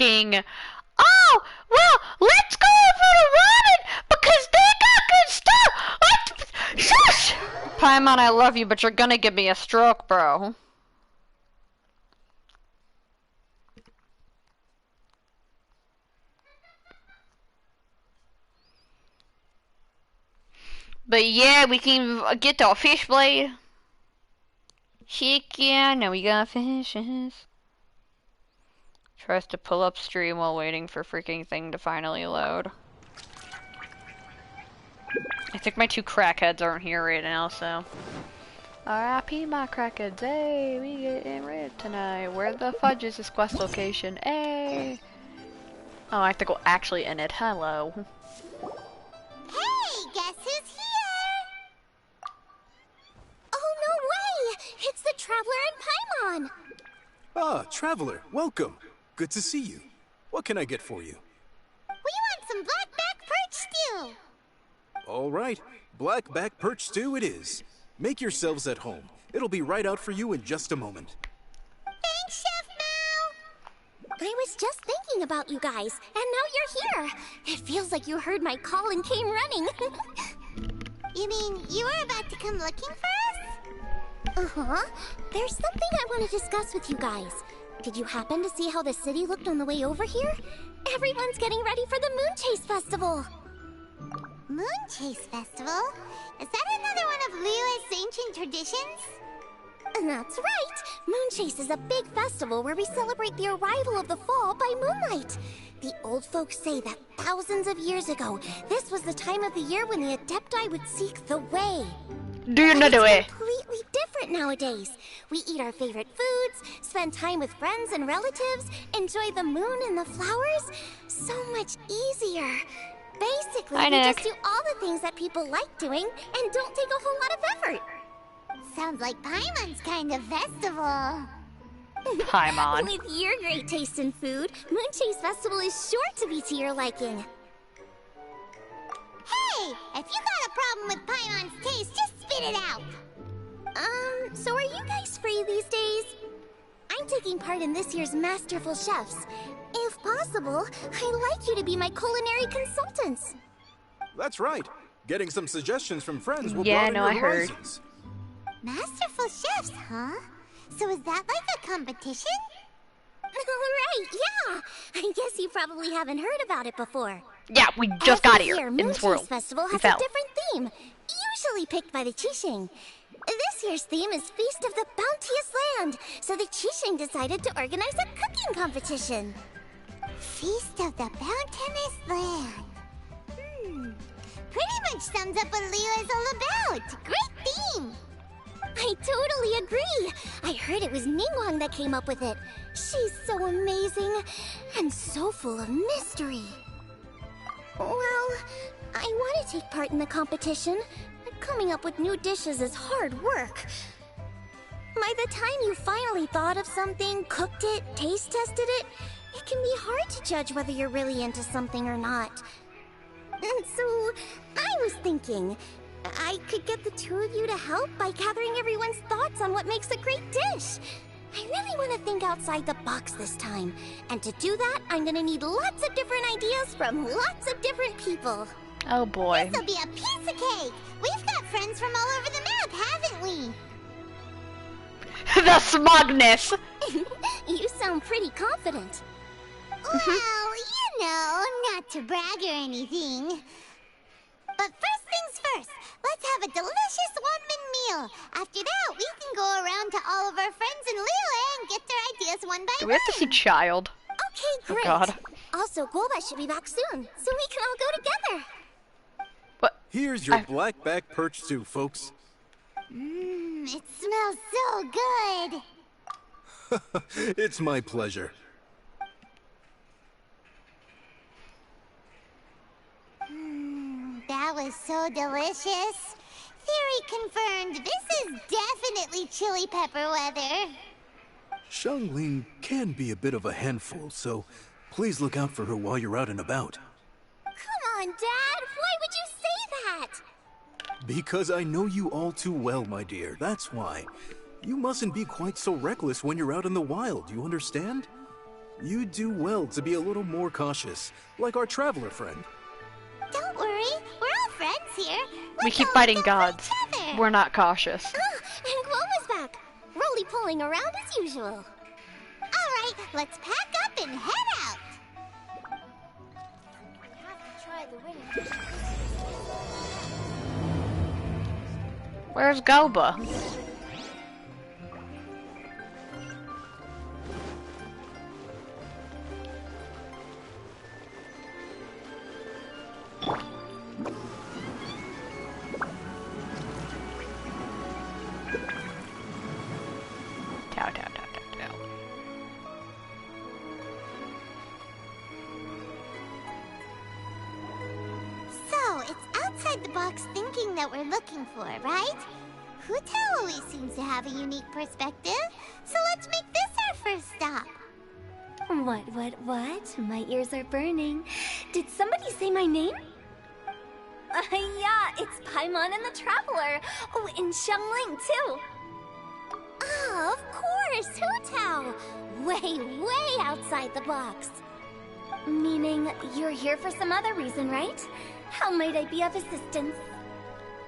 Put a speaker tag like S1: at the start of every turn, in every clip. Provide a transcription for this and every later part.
S1: asking, "Oh, well, let's go over to Ramen because they got good stuff." Shush! Paimon, I love you, but you're gonna give me a stroke, bro. But yeah, we can get the fish blade. Heck yeah, now we got fishes. Tries to pull up stream while waiting for freaking thing to finally load. I think my two crackheads aren't here right now, so. R.I.P. my crackheads. Hey, we getting rid tonight. Where the fudge is this quest location? Hey. Oh, I have to go actually in it. Hello.
S2: Hey, guess who's here? Oh, no way! It's the Traveler and Paimon!
S3: Ah, Traveler, welcome. Good to see you. What can I get for you?
S2: We want some blackback perch stew!
S3: All right, blackback perch stew it is. Make yourselves at home. It'll be right out for you in just a moment.
S2: Thanks, Chef Mao! I was just thinking about you guys, and now you're here! It feels like you heard my call and came running. You mean you were about to come looking for us? Uh-huh. There's something I want to discuss with you guys. Did you happen to see how the city looked on the way over here? Everyone's getting ready for the Moon Chase Festival. Moon Chase Festival? Is that another one of Liyue's ancient traditions? That's right! Moon Chase is a big festival where we celebrate the arrival of the fall by moonlight. The old folks say that thousands of years ago, this was the time of the year when the Adepti would seek the way.
S1: Do you know the way?
S2: It's completely different nowadays. We eat our favorite foods, spend time with friends and relatives, enjoy the moon and the flowers. So much easier. Basically,
S1: Hi,
S2: we
S1: Nick.
S2: just do all the things that people like doing and don't take a whole lot of effort. Sounds like Paimon's kind of festival.
S1: Paimon.
S2: With your great taste in food, Moon Chase Festival is sure to be to your liking. Hey! If you got a problem with Paimon's taste, just spit it out! So are you guys free these days? I'm taking part in this year's Masterful Chefs. If possible, I'd like you to be my culinary consultants.
S3: That's right. Getting some suggestions from friends will
S1: Yeah,
S3: broaden
S1: no,
S3: your
S1: I heard.
S3: horizons.
S2: Masterful Chefs, huh? So is that like a competition? Right, yeah! I guess you probably haven't heard about it before.
S1: Yeah, we just got
S2: Every
S1: here
S2: year,
S1: in
S2: Moon
S1: this
S2: Chase
S1: world.
S2: Festival
S1: We
S2: has
S1: fell.
S2: a different theme, usually picked by the Qixing. This year's theme is Feast of the Bounteous Land, so the Qixing decided to organize a cooking competition. Feast of the Bounteous Land. Pretty much sums up what Liyue is all about. Great theme! I totally agree. I heard it was Ningguang that came up with it. She's so amazing and so full of mystery. Well, I want to take part in the competition. Coming up with new dishes is hard work. By the time you finally thought of something, cooked it, taste tested it, it can be hard to judge whether you're really into something or not. And so, I was thinking, I could get the two of you to help by gathering everyone's thoughts on what makes a great dish. I really want to think outside the box this time. And to do that, I'm gonna need lots of different ideas from lots of different people.
S1: Oh boy.
S2: This'll be a piece of cake! We've got friends from all over the map, haven't we?
S1: The smugness!
S2: You sound pretty confident. Well, you know, not to brag or anything. But first things first, let's have a delicious one-man meal. After that, we can go around to all of our friends in Liyue and get their ideas one by
S1: Do we have to see
S2: one.
S1: Child?
S2: Okay,
S1: Oh
S2: great.
S1: god.
S2: Also, Golba should be back soon, so we can all go together.
S1: What?
S3: Here's your blackback perch stew, folks.
S2: It smells so good.
S3: It's my pleasure.
S2: That was so delicious. Theory confirmed. This is definitely chili pepper weather.
S3: Xiangling can be a bit of a handful, so please look out for her while you're out and about.
S2: Come on, Dad. Why would you say that?
S3: Because I know you all too well, my dear. That's why. You mustn't be quite so reckless when you're out in the wild, you understand? You do well to be a little more cautious, like our traveler friend.
S2: Don't worry, we're all friends here.
S1: We keep fighting gods. We're not cautious.
S2: Ah, and Glow is back, roly-poling around as usual. Alright, let's pack up and head out. Have to try the ring.
S1: Where's Goba?
S2: So, it's outside the box thinking that we're looking for, right? Hutao always seems to have a unique perspective, so let's make this our first stop.
S4: What? My ears are burning. Did somebody say my name? Yeah, it's Paimon and the Traveler. Oh, and Xiangling, too.
S2: Oh, of course, Hutao! Way outside the box.
S4: Meaning, you're here for some other reason, right? How might I be of assistance?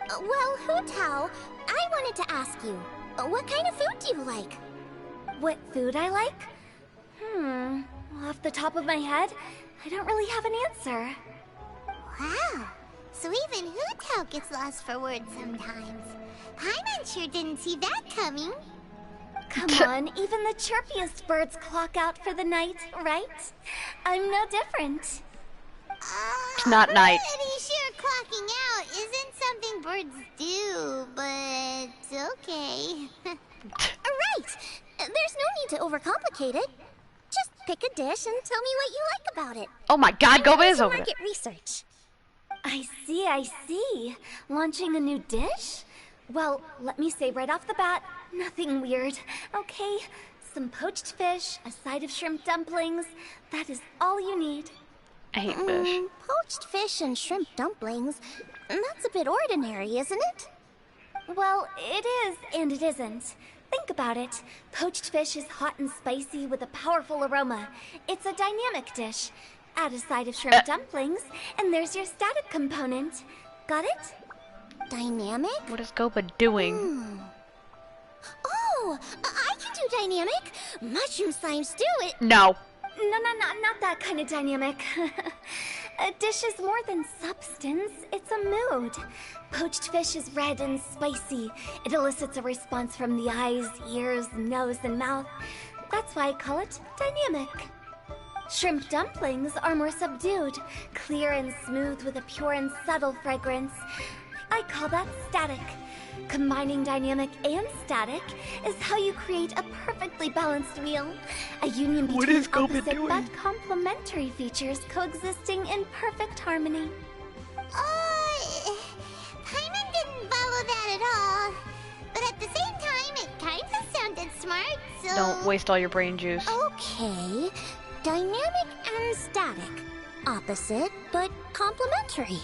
S2: Well, Hutao, I wanted to ask you, what kind of food do you like?
S4: What food I like? Off the top of my head, I don't really have an answer.
S2: Wow, so even Hutao gets lost for words sometimes. Paimon sure didn't see that coming.
S4: Come on, even the chirpiest birds clock out for the night, right? I'm no different.
S1: It's not night.
S2: Pretty sure clocking out isn't something birds do, but okay. Right! There's no need to overcomplicate it. Just pick a dish and tell me what you like about it.
S1: Oh my god, Goba is over there.
S2: Market research.
S4: I see. Launching a new dish? Well, let me say right off the bat, nothing weird, okay? Some poached fish, a side of shrimp dumplings. That is all you need.
S1: I hate fish.
S2: Poached fish and shrimp dumplings. That's a bit ordinary, isn't it?
S4: Well, it is and it isn't. Think about it. Poached fish is hot and spicy with a powerful aroma. It's a dynamic dish. Add a side of shrimp dumplings, and there's your static component. Got it?
S2: Dynamic?
S1: What is Goba doing?
S2: Oh, I can do dynamic. Mushroom slime stew it.
S1: No.
S4: No, not that kind of dynamic. A dish is more than substance, it's a mood. Poached fish is red and spicy. It elicits a response from the eyes, ears, nose, and mouth. That's why I call it dynamic. Shrimp dumplings are more subdued, clear and smooth with a pure and subtle fragrance. I call that static. Combining dynamic and static is how you create a perfectly balanced meal. A union
S1: What
S4: between
S1: is Goba
S4: opposite
S1: doing?
S4: but complementary features coexisting in perfect harmony.
S2: Paimon didn't follow that at all. But at the same time, it kinda sounded smart, so...
S1: Don't waste all your brain juice.
S2: Okay, dynamic and static. Opposite, but complementary.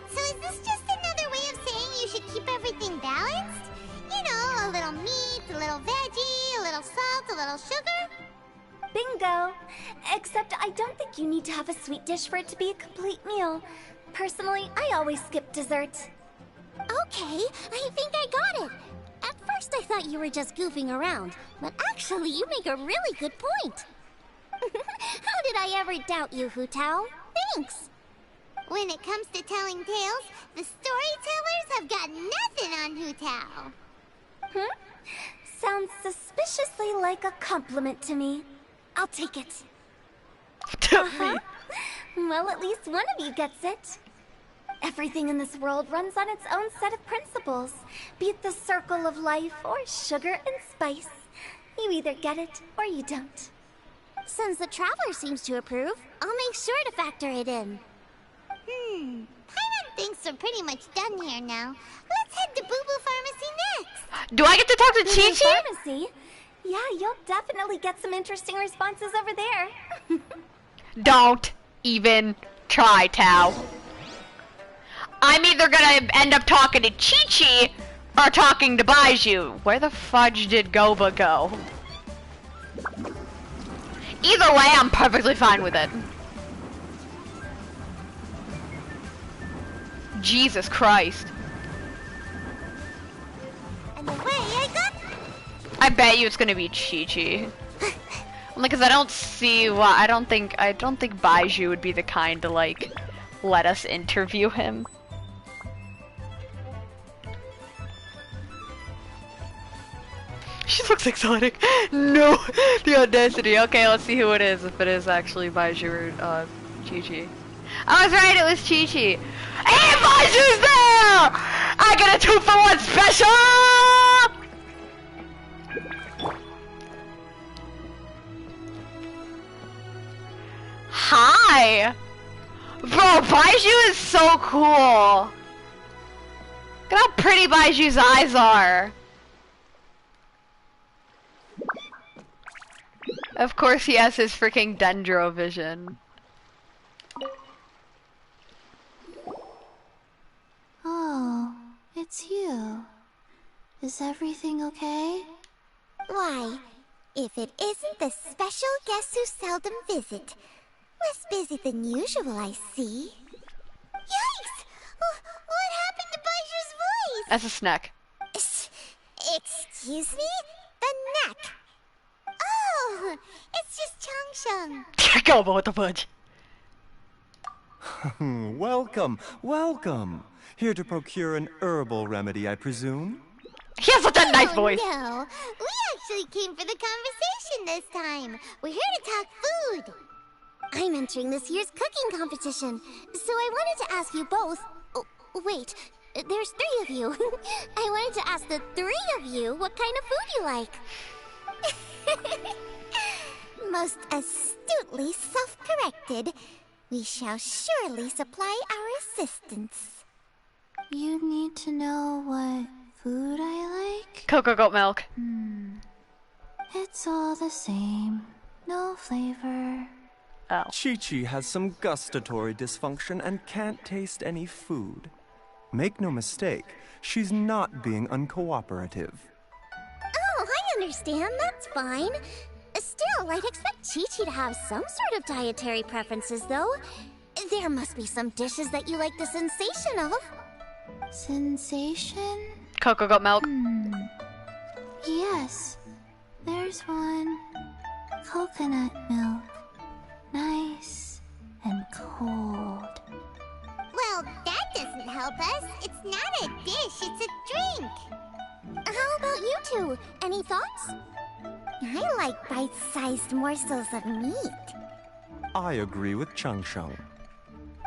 S2: So is this just another way of saying you should keep everything balanced? You know, a little meat, a little veggie, a little salt, a little sugar?
S4: Bingo! Except I don't think you need to have a sweet dish for it to be a complete meal. Personally, I always skip dessert.
S2: Okay, I think I got it. At first I thought you were just goofing around, but actually you make a really good point. How did I ever doubt you, Hutao? Thanks. When it comes to telling tales, the storytellers have got nothing on Hutao.
S4: Sounds suspiciously like a compliment to me. I'll take it. Well, at least one of you gets it. Everything in this world runs on its own set of principles, be it the circle of life or sugar and spice. You either get it or you don't.
S2: Since the Traveler seems to approve, I'll make sure to factor it in. Paimon thinks we're pretty much done here now. Let's head to Boo Boo Pharmacy next.
S1: Do I get to talk to Chi-Chi?
S4: Pharmacy? Yeah, you'll definitely get some interesting responses over there.
S1: Don't even try, Tao. I'm either gonna end up talking to Chi-Chi or talking to Baiju. Where the fudge did Goba go? Either way, I'm perfectly fine with it. Jesus Christ.
S2: And away I go.
S1: I bet you it's gonna be Chi-Chi. Only because I don't see why. I don't think Baiju would be the kind to like let us interview him. She looks exotic. No, the audacity. Okay, let's see who it is. If it is actually Baiju or Chi-Chi. I was right. It was Chi-Chi. Hey, Baiju's there! I got a 2-for-1 special. Hi! Bro, Baiju is so cool! Look at how pretty Baiju's eyes are! Of course he has his freaking dendro vision.
S2: Oh, it's you. Is everything okay? Why, if it isn't the special guests who seldom visit. Less busy than usual, I see. Yikes! What happened to Baiju's voice?
S1: That's a snack.
S2: Excuse me? The neck. Oh, it's just Changsheng.
S1: Go, but what the fudge?
S5: Welcome, welcome. Here to procure an herbal remedy, I presume?
S1: He has such a nice voice.
S2: No, we actually came for the conversation this time. We're here to talk food. I'm entering this year's cooking competition, so I wanted to ask you both. Oh, wait, there's 3 of you. I wanted to ask the 3 of you what kind of food you like. Most astutely self-corrected. We shall surely supply our assistance. You need to know what food I like?
S1: Cocoa goat milk.
S2: It's all the same. No flavor.
S1: Oh.
S5: Chi-Chi has some gustatory dysfunction and can't taste any food. Make no mistake, she's not being uncooperative.
S2: Oh, I understand. That's fine. Still, I'd expect Chi-Chi to have some sort of dietary preferences, though. There must be some dishes that you like the sensation of. Sensation?
S1: Cocoa goat milk.
S2: Yes. There's one. Coconut milk. Nice and cold. Well, that doesn't help us. It's not a dish, it's a drink. How about you two? Any thoughts? I like bite-sized morsels of meat.
S5: I agree with Changsheng.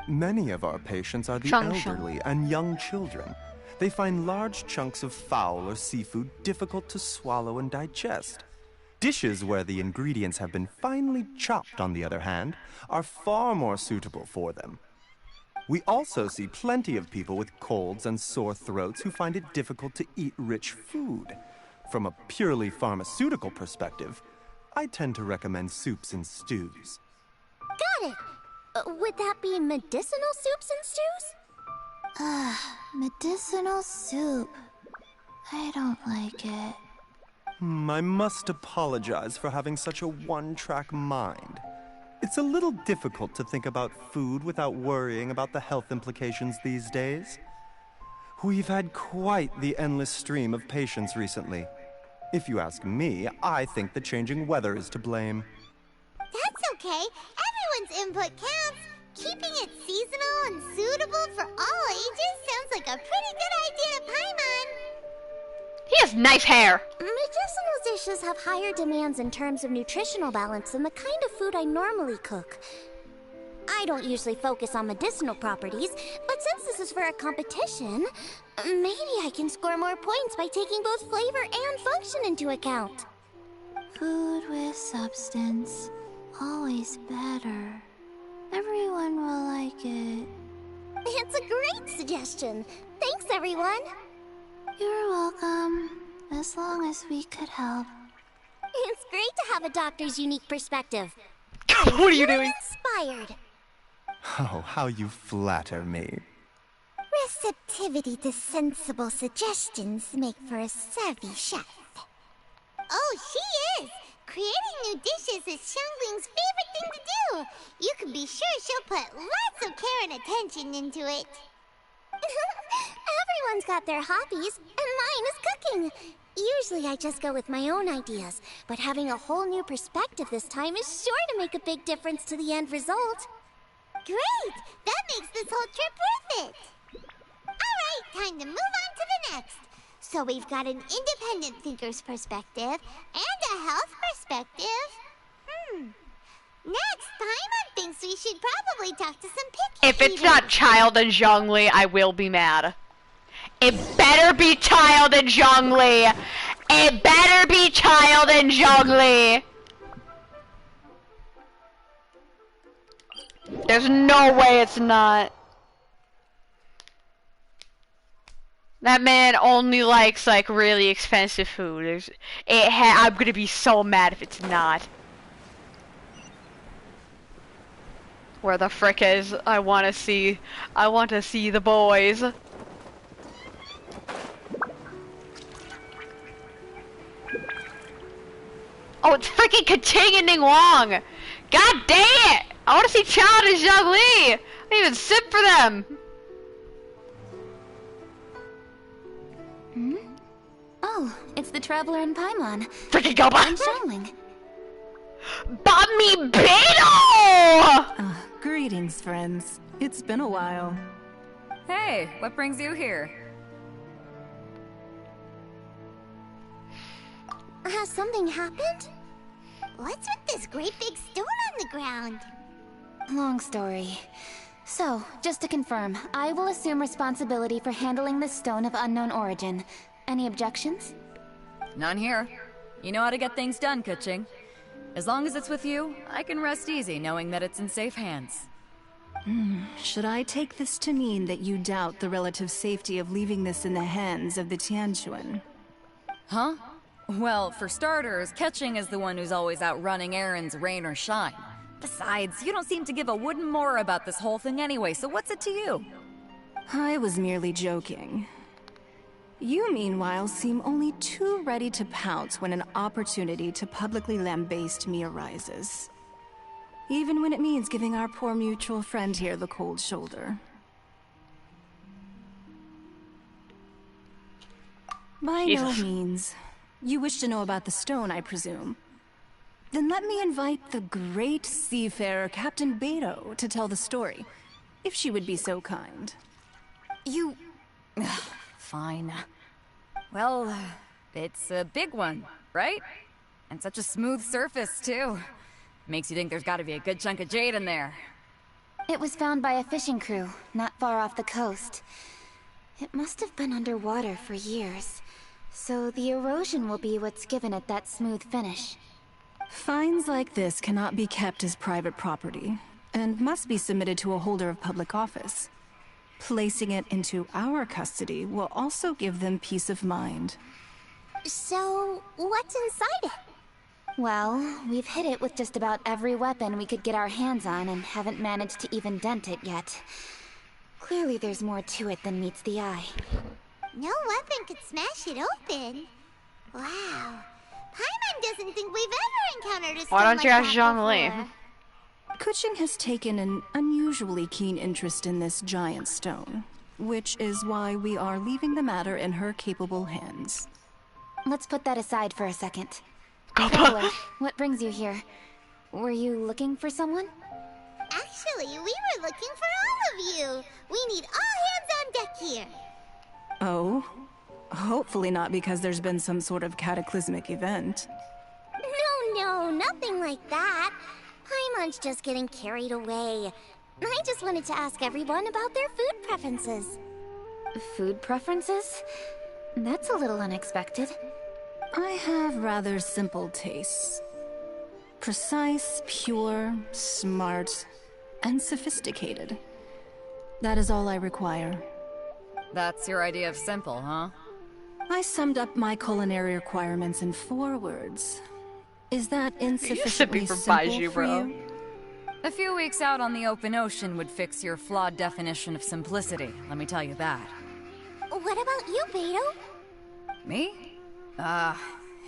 S5: Many of our patients are the
S1: Changsheng.
S5: elderly and young children. They find large chunks of fowl or seafood difficult to swallow and digest. Dishes where the ingredients have been finely chopped, on the other hand, are far more suitable for them. We also see plenty of people with colds and sore throats who find it difficult to eat rich food. From a purely pharmaceutical perspective, I tend to recommend soups and stews.
S2: Got it! Would that be medicinal soups and stews? Medicinal soup. I don't like it.
S5: I must apologize for having such a one-track mind. It's a little difficult to think about food without worrying about the health implications these days. We've had quite the endless stream of patients recently. If you ask me, I think the changing weather is to blame.
S2: That's okay. Everyone's input counts. Keeping it seasonal and suitable for all ages sounds like a pretty good idea to Paimon.
S1: He has nice hair.
S2: Medicinal dishes have higher demands in terms of nutritional balance than the kind of food I normally cook. I don't usually focus on medicinal properties, but since this is for a competition, maybe I can score more points by taking both flavor and function into account. Food with substance, always better. Everyone will like it. It's a great suggestion. Thanks, everyone. You're welcome. As long as we could help. It's great to have a doctor's unique perspective.
S1: What are you doing?
S2: Inspired.
S5: Oh, how you flatter me.
S2: Receptivity to sensible suggestions make for a savvy chef. Oh, she is! Creating new dishes is Xiangling's favorite thing to do. You can be sure she'll put lots of care and attention into it. Everyone's got their hobbies, and mine is cooking. Usually I just go with my own ideas, but having a whole new perspective this time is sure to make a big difference to the end result. Great! That makes this whole trip worth it! Alright, time to move on to the next. So we've got an independent thinker's perspective and a health perspective. Next, Paimon thinks we should probably talk to some picky
S1: If it's
S2: eaters.
S1: not Child and Zhongli, I will be mad. It better be Child and Zhongli. It better be Child and Zhongli. There's no way it's not. That man only likes like really expensive food. I'm gonna be so mad if it's not. Where the frick is? I want to see the boys. Oh, it's freaking Kating and Ningguang! God dang it! I want to see Child and Zhongli! I didn't even sit for them!
S4: Oh, it's the Traveler and Paimon.
S1: Freaking go
S4: I'm
S1: back!
S4: Xiangling.
S1: Bami Beetle!
S6: Greetings, friends. It's been a while.
S7: Hey, what brings you here?
S2: Has something happened? What's with this great big stone on the ground?
S4: Long story. So, just to confirm, I will assume responsibility for handling this stone of unknown origin. Any objections?
S7: None here. You know how to get things done, Keqing. As long as it's with you, I can rest easy knowing that it's in safe hands.
S6: Should I take this to mean that you doubt the relative safety of leaving this in the hands of the Tianquan?
S7: Huh? Well, for starters, Keqing is the one who's always out running errands, rain or shine. Besides, you don't seem to give a wooden more about this whole thing anyway, so what's it to you?
S6: I was merely joking. You, meanwhile, seem only too ready to pounce when an opportunity to publicly lambaste me arises. Even when it means giving our poor mutual friend here the cold shoulder. By no
S1: Jesus.
S6: means. You wish to know about the stone, I presume. Then let me invite the great seafarer Captain Beto to tell the story, if she would be so kind.
S7: You... Fine. Well, it's a big one, right? And such a smooth surface, too. Makes you think there's gotta be a good chunk of jade in there.
S4: It was found by a fishing crew, not far off the coast. It must have been underwater for years, so the erosion will be what's given it that smooth finish.
S6: Finds like this cannot be kept as private property, and must be submitted to a holder of public office. Placing it into our custody will also give them peace of mind.
S2: So, what's inside it?
S4: Well, we've hit it with just about every weapon we could get our hands on and haven't managed to even dent it yet. Clearly there's more to it than meets the eye.
S2: No weapon could smash it open. Wow. Paimon doesn't think we've ever encountered a stone
S1: Why don't
S2: like
S1: you ask
S2: that
S1: Zhongli?
S2: before.
S6: Keqing has taken an unusually keen interest in this giant stone, which is why we are leaving the matter in her capable hands.
S4: Let's put that aside for a second.
S1: Go
S4: Traveler,
S1: back.
S4: what brings you here? Were you looking for someone?
S2: Actually, we were looking for all of you. We need all hands on deck here.
S6: Oh? Hopefully not because there's been some sort of cataclysmic event.
S2: No, nothing like that. Paimon's just getting carried away. I just wanted to ask everyone about their food preferences.
S4: Food preferences? That's a little unexpected.
S6: I have rather simple tastes. Precise, pure, smart, and sophisticated. That is all I require.
S7: That's your idea of simple, huh?
S6: I summed up my culinary requirements in 4 words. Is that insufficiently
S1: for
S6: simple
S1: Baiju,
S6: for
S1: bro.
S6: you?
S7: A few weeks out on the open ocean would fix your flawed definition of simplicity, let me tell you that.
S2: What about you, Beto?
S7: Me?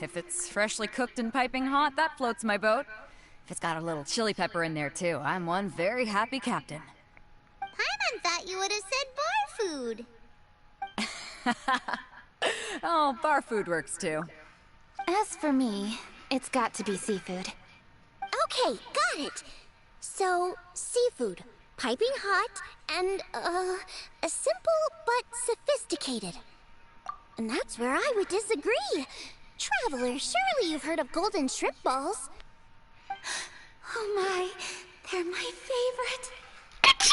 S7: If it's freshly cooked and piping hot, that floats my boat. If it's got a little chili pepper in there too, I'm one very happy captain.
S2: Paimon thought you would have said bar food.
S7: Oh, bar food works too.
S4: As for me, it's got to be seafood.
S2: Okay, got it. So, seafood, piping hot, and, a simple but sophisticated. And that's where I would disagree. Traveler, surely you've heard of golden shrimp balls.
S4: Oh my, they're my favorite.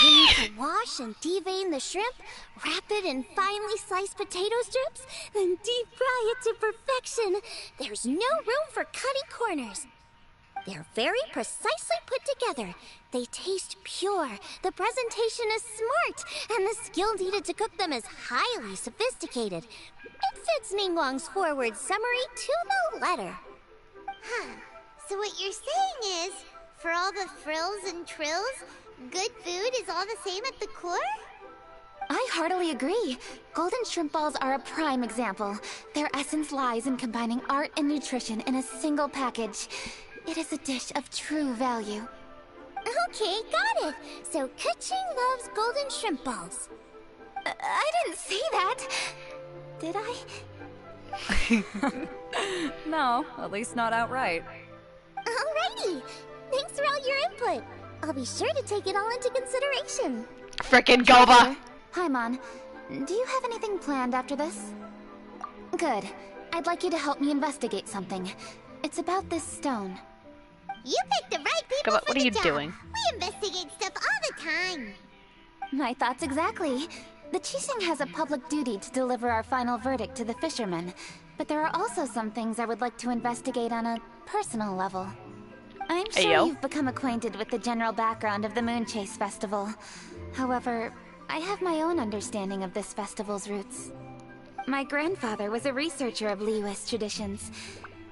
S2: You need to wash and devein the shrimp, wrap it in finely sliced potato strips, then deep fry it to perfection. There's no room for cutting corners. They're very precisely put together. They taste pure, the presentation is smart, and the skill needed to cook them is highly sophisticated. It fits Ningguang's forward summary to the letter. Huh. So what you're saying is, for all the frills and trills, good food is all the same at the core?
S4: I heartily agree. Golden shrimp balls are a prime example. Their essence lies in combining art and nutrition in a single package. It is a dish of true value.
S2: Okay, got it. So Kuching loves golden shrimp balls.
S4: I didn't say that. Did I?
S7: No, at least not outright.
S2: Alrighty. Thanks for all your input. I'll be sure to take it all into consideration.
S1: Frickin' Goba!
S4: Hi, Mon. Do you have anything planned after this? Good. I'd like you to help me investigate something. It's about this stone.
S2: You picked the right people
S1: Goba,
S2: for
S1: what
S2: the
S1: are you
S2: job.
S1: doing?
S2: We investigate stuff all the time.
S4: My thoughts exactly. The Qixing has a public duty to deliver our final verdict to the fishermen, but there are also some things I would like to investigate on a personal level. I'm sure
S1: Ayo.
S4: you've become acquainted with the general background of the Moon Chase Festival. However, I have my own understanding of this festival's roots. My grandfather was a researcher of Liyue's traditions.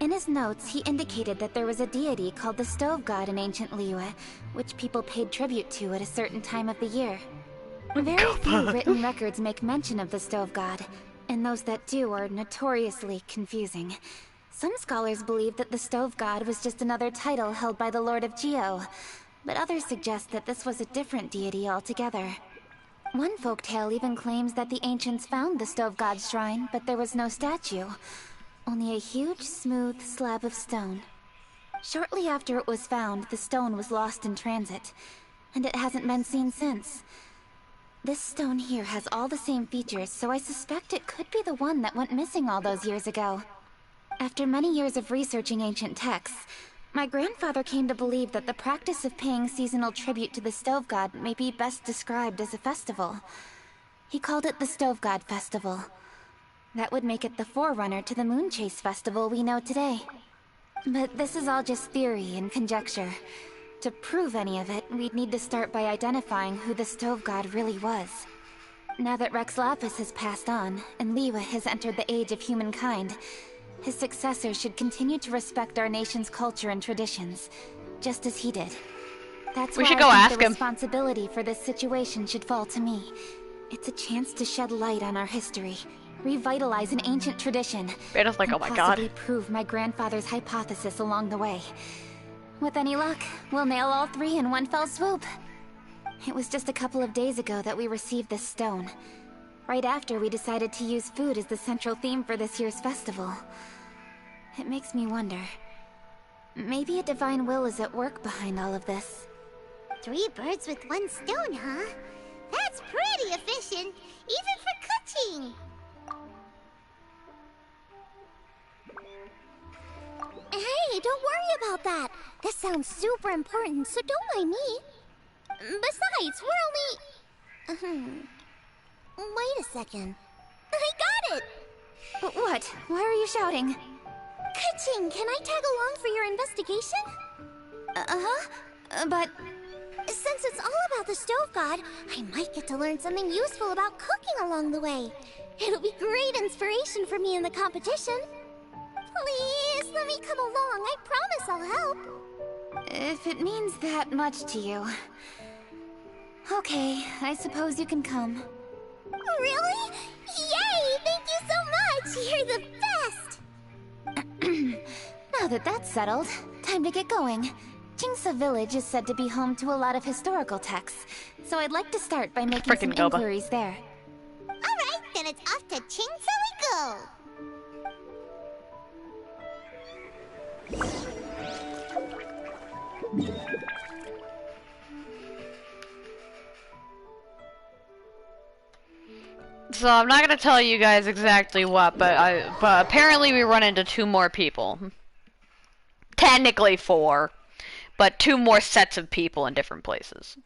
S4: In his notes, he indicated that there was a deity called the Stove God in ancient Liyue, which people paid tribute to at a certain time of the year. Very few written records make mention of the Stove God, and those that do are notoriously confusing. Some scholars believe that the Stove God was just another title held by the Lord of Geo, but others suggest that this was a different deity altogether. One folktale even claims that the ancients found the Stove God's shrine, but there was no statue. Only a huge, smooth slab of stone. Shortly after it was found, the stone was lost in transit, and it hasn't been seen since. This stone here has all the same features, so I suspect it could be the one that went missing all those years ago. After many years of researching ancient texts, my grandfather came to believe that the practice of paying seasonal tribute to the Stove God may be best described as a festival. He called it the Stove God Festival. That would make it the forerunner to the Moon Chase Festival we know today. But this is all just theory and conjecture. To prove any of it, we'd need to start by identifying who the Stove God really was. Now that Rex Lapis has passed on, and Liyue has entered the age of humankind, his successor should continue to respect our nation's culture and traditions, just as he did. That's
S1: We
S4: why
S1: should
S4: I
S1: go
S4: think
S1: ask
S4: the
S1: him.
S4: responsibility for this situation should fall to me. It's a chance to shed light on our history, revitalize an ancient tradition,
S1: Beta's like,
S4: and
S1: oh my
S4: possibly
S1: god.
S4: prove my grandfather's hypothesis along the way. With any luck, we'll nail all three in one fell swoop. It was just a couple of days ago that we received this stone. Right after we decided to use food as the central theme for this year's festival. It makes me wonder. Maybe a divine will is at work behind all of this.
S2: 3 birds with 1 stone, huh? That's pretty efficient, even for cooking. Hey, don't worry about that. This sounds super important, so don't mind me. Besides, we're only... Wait a second. I got it!
S4: What? Why are you shouting?
S2: Kuching, can I tag along for your investigation?
S4: But...
S2: Since it's all about the Stove God, I might get to learn something useful about cooking along the way. It'll be great inspiration for me in the competition. Please, let me come along. I promise I'll help.
S4: if it means that much to you... Okay, I suppose you can come.
S2: Really? Yay! Thank you so much! You're the best! Now that that's settled, time to get going. Jingsa Village is said to be home to a lot of historical texts, so I'd like to start by making some
S1: Frickin' Goba.
S2: inquiries there.
S8: Alright, then it's off to Chingsa we go!
S1: So I'm not gonna tell you guys exactly what, but apparently we run into 2 more people. Technically 4, but 2 more sets of people in different places.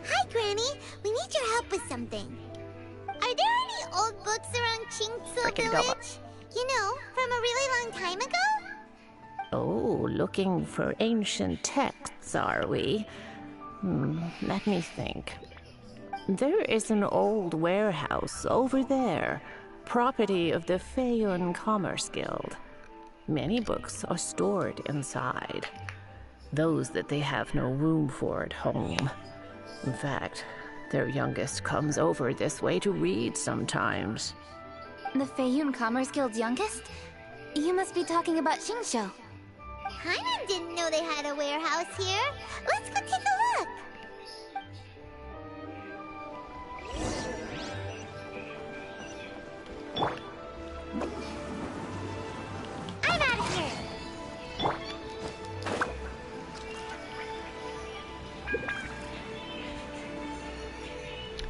S8: Hi, Granny. We need your help with something. Are there any old books around Chingsa
S1: Frickin'
S8: Village?
S1: Goba.
S8: You know, from a really long time ago?
S9: Oh, looking for ancient texts, are we? Let me think. There is an old warehouse over there, property of the Feiyun Commerce Guild. Many books are stored inside, those that they have no room for at home. In fact, their youngest comes over this way to read sometimes.
S2: The Feiyun Commerce Guild's youngest? You must be talking about Xingqiu.
S8: Paimon didn't know they had a warehouse here. Let's go take a look. I'm out of here.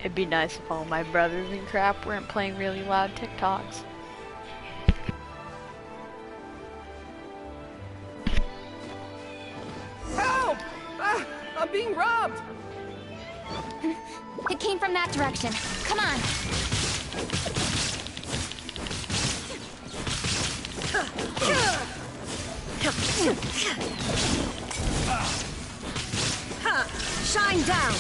S1: It'd be nice if all my brothers and crap weren't playing really loud TikToks.
S10: Help! Ah, I'm being robbed!
S2: It came from that direction. Come on.
S7: Shine down!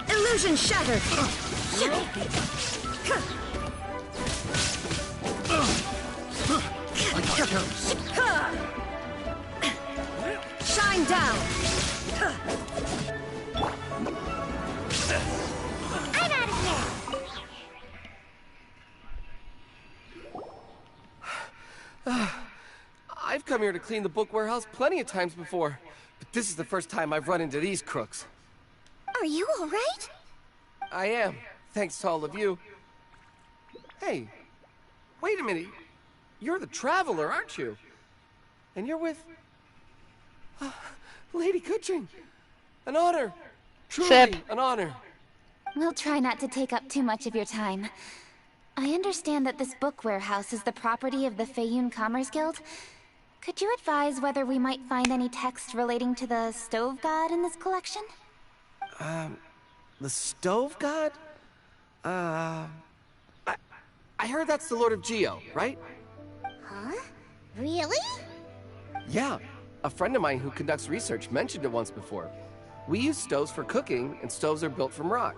S7: Illusion shattered! Shine down!
S8: I'm out of here.
S10: I've come here to clean the book warehouse plenty of times before, but this is the first time I've run into these crooks.
S2: Are you alright?
S10: I am, thanks to all of you. Hey, wait a minute. You're the Traveler, aren't you? And you're with... Lady Kuching. An honor. Truly
S1: Sip.
S10: an honor.
S2: We'll try not to take up too much of your time. I understand that this book warehouse is the property of the Feiyun Commerce Guild. Could you advise whether we might find any text relating to the stove god in this collection?
S10: The Stove God? I heard that's the Lord of Geo, right?
S8: Huh? Really?
S10: Yeah. A friend of mine who conducts research mentioned it once before. We use stoves for cooking, and stoves are built from rock.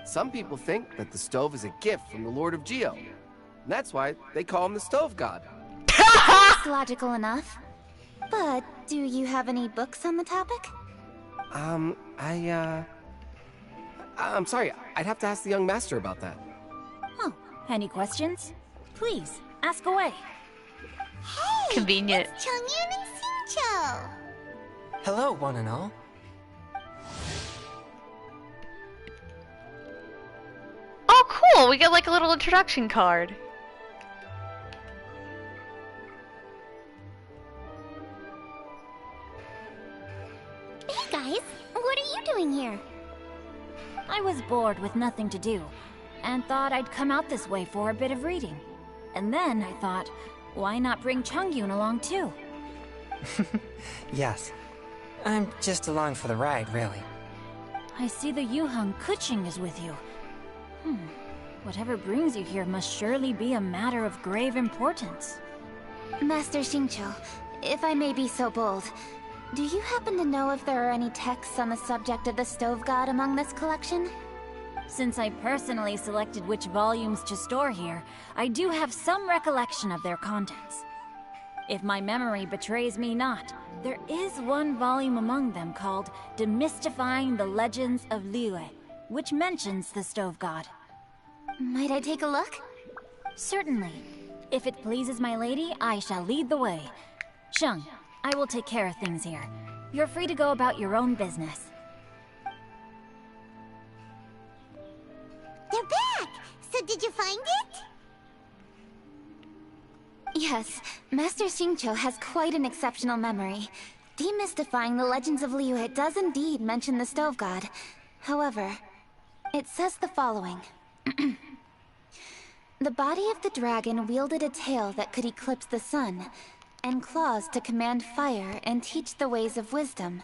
S10: Some people think that the stove is a gift from the Lord of Geo. And that's why they call him the Stove God.
S2: That's logical enough. But do you have any books on the topic?
S10: I'm sorry, I'd have to ask the young master about that.
S7: Oh, any questions? Please, ask away.
S8: Hey!
S1: Convenient.
S8: It's Chongyun and Xingqiu!
S11: Hello, one and all.
S1: Oh, cool! We get like a little introduction card.
S2: Hey guys, what are you doing here?
S7: I was bored with nothing to do, and thought I'd come out this way for a bit of reading. And then I thought, why not bring Chongyun along too?
S11: Yes. I'm just along for the ride, really.
S7: I see the Yuheng Kuching is with you. Whatever brings you here must surely be a matter of grave importance.
S4: Master Xingqiu, if I may be so bold, do you happen to know if there are any texts on the subject of the Stove God among this collection?
S7: Since I personally selected which volumes to store here, I do have some recollection of their contents. If my memory betrays me not, there is one volume among them called Demystifying the Legends of Liyue, which mentions the Stove God.
S4: Might I take a look?
S7: Certainly. If it pleases my lady, I shall lead the way. Sheng, I will take care of things here. You're free to go about your own business.
S8: They're back! So did you find it?
S4: Yes, Master Xingqiu has quite an exceptional memory. Demystifying the Legends of Liyue does indeed mention the Stove God. However, it says the following. The body of the dragon wielded a tail that could eclipse the sun, and claws to command fire and teach the ways of wisdom.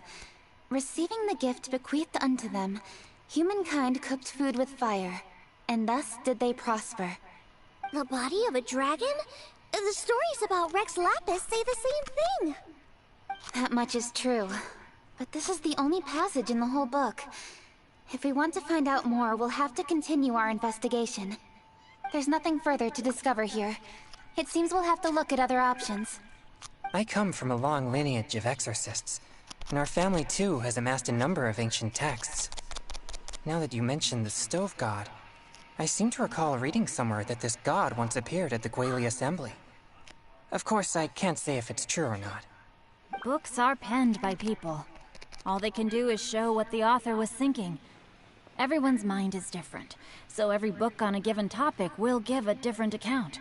S4: Receiving the gift bequeathed unto them, humankind cooked food with fire, and thus did they prosper.
S2: The body of a dragon? The stories about Rex Lapis say the same thing.
S4: That much is true, but this is the only passage in the whole book. If we want to find out more, we'll have to continue our investigation. There's nothing further to discover here. It seems we'll have to look at other options.
S11: I come from a long lineage of exorcists, and our family too has amassed a number of ancient texts. Now that you mention the Stove God, I seem to recall reading somewhere that this god once appeared at the Guili Assembly. Of course, I can't say if it's true or not.
S7: Books are penned by people. All they can do is show what the author was thinking. Everyone's mind is different, so every book on a given topic will give a different account.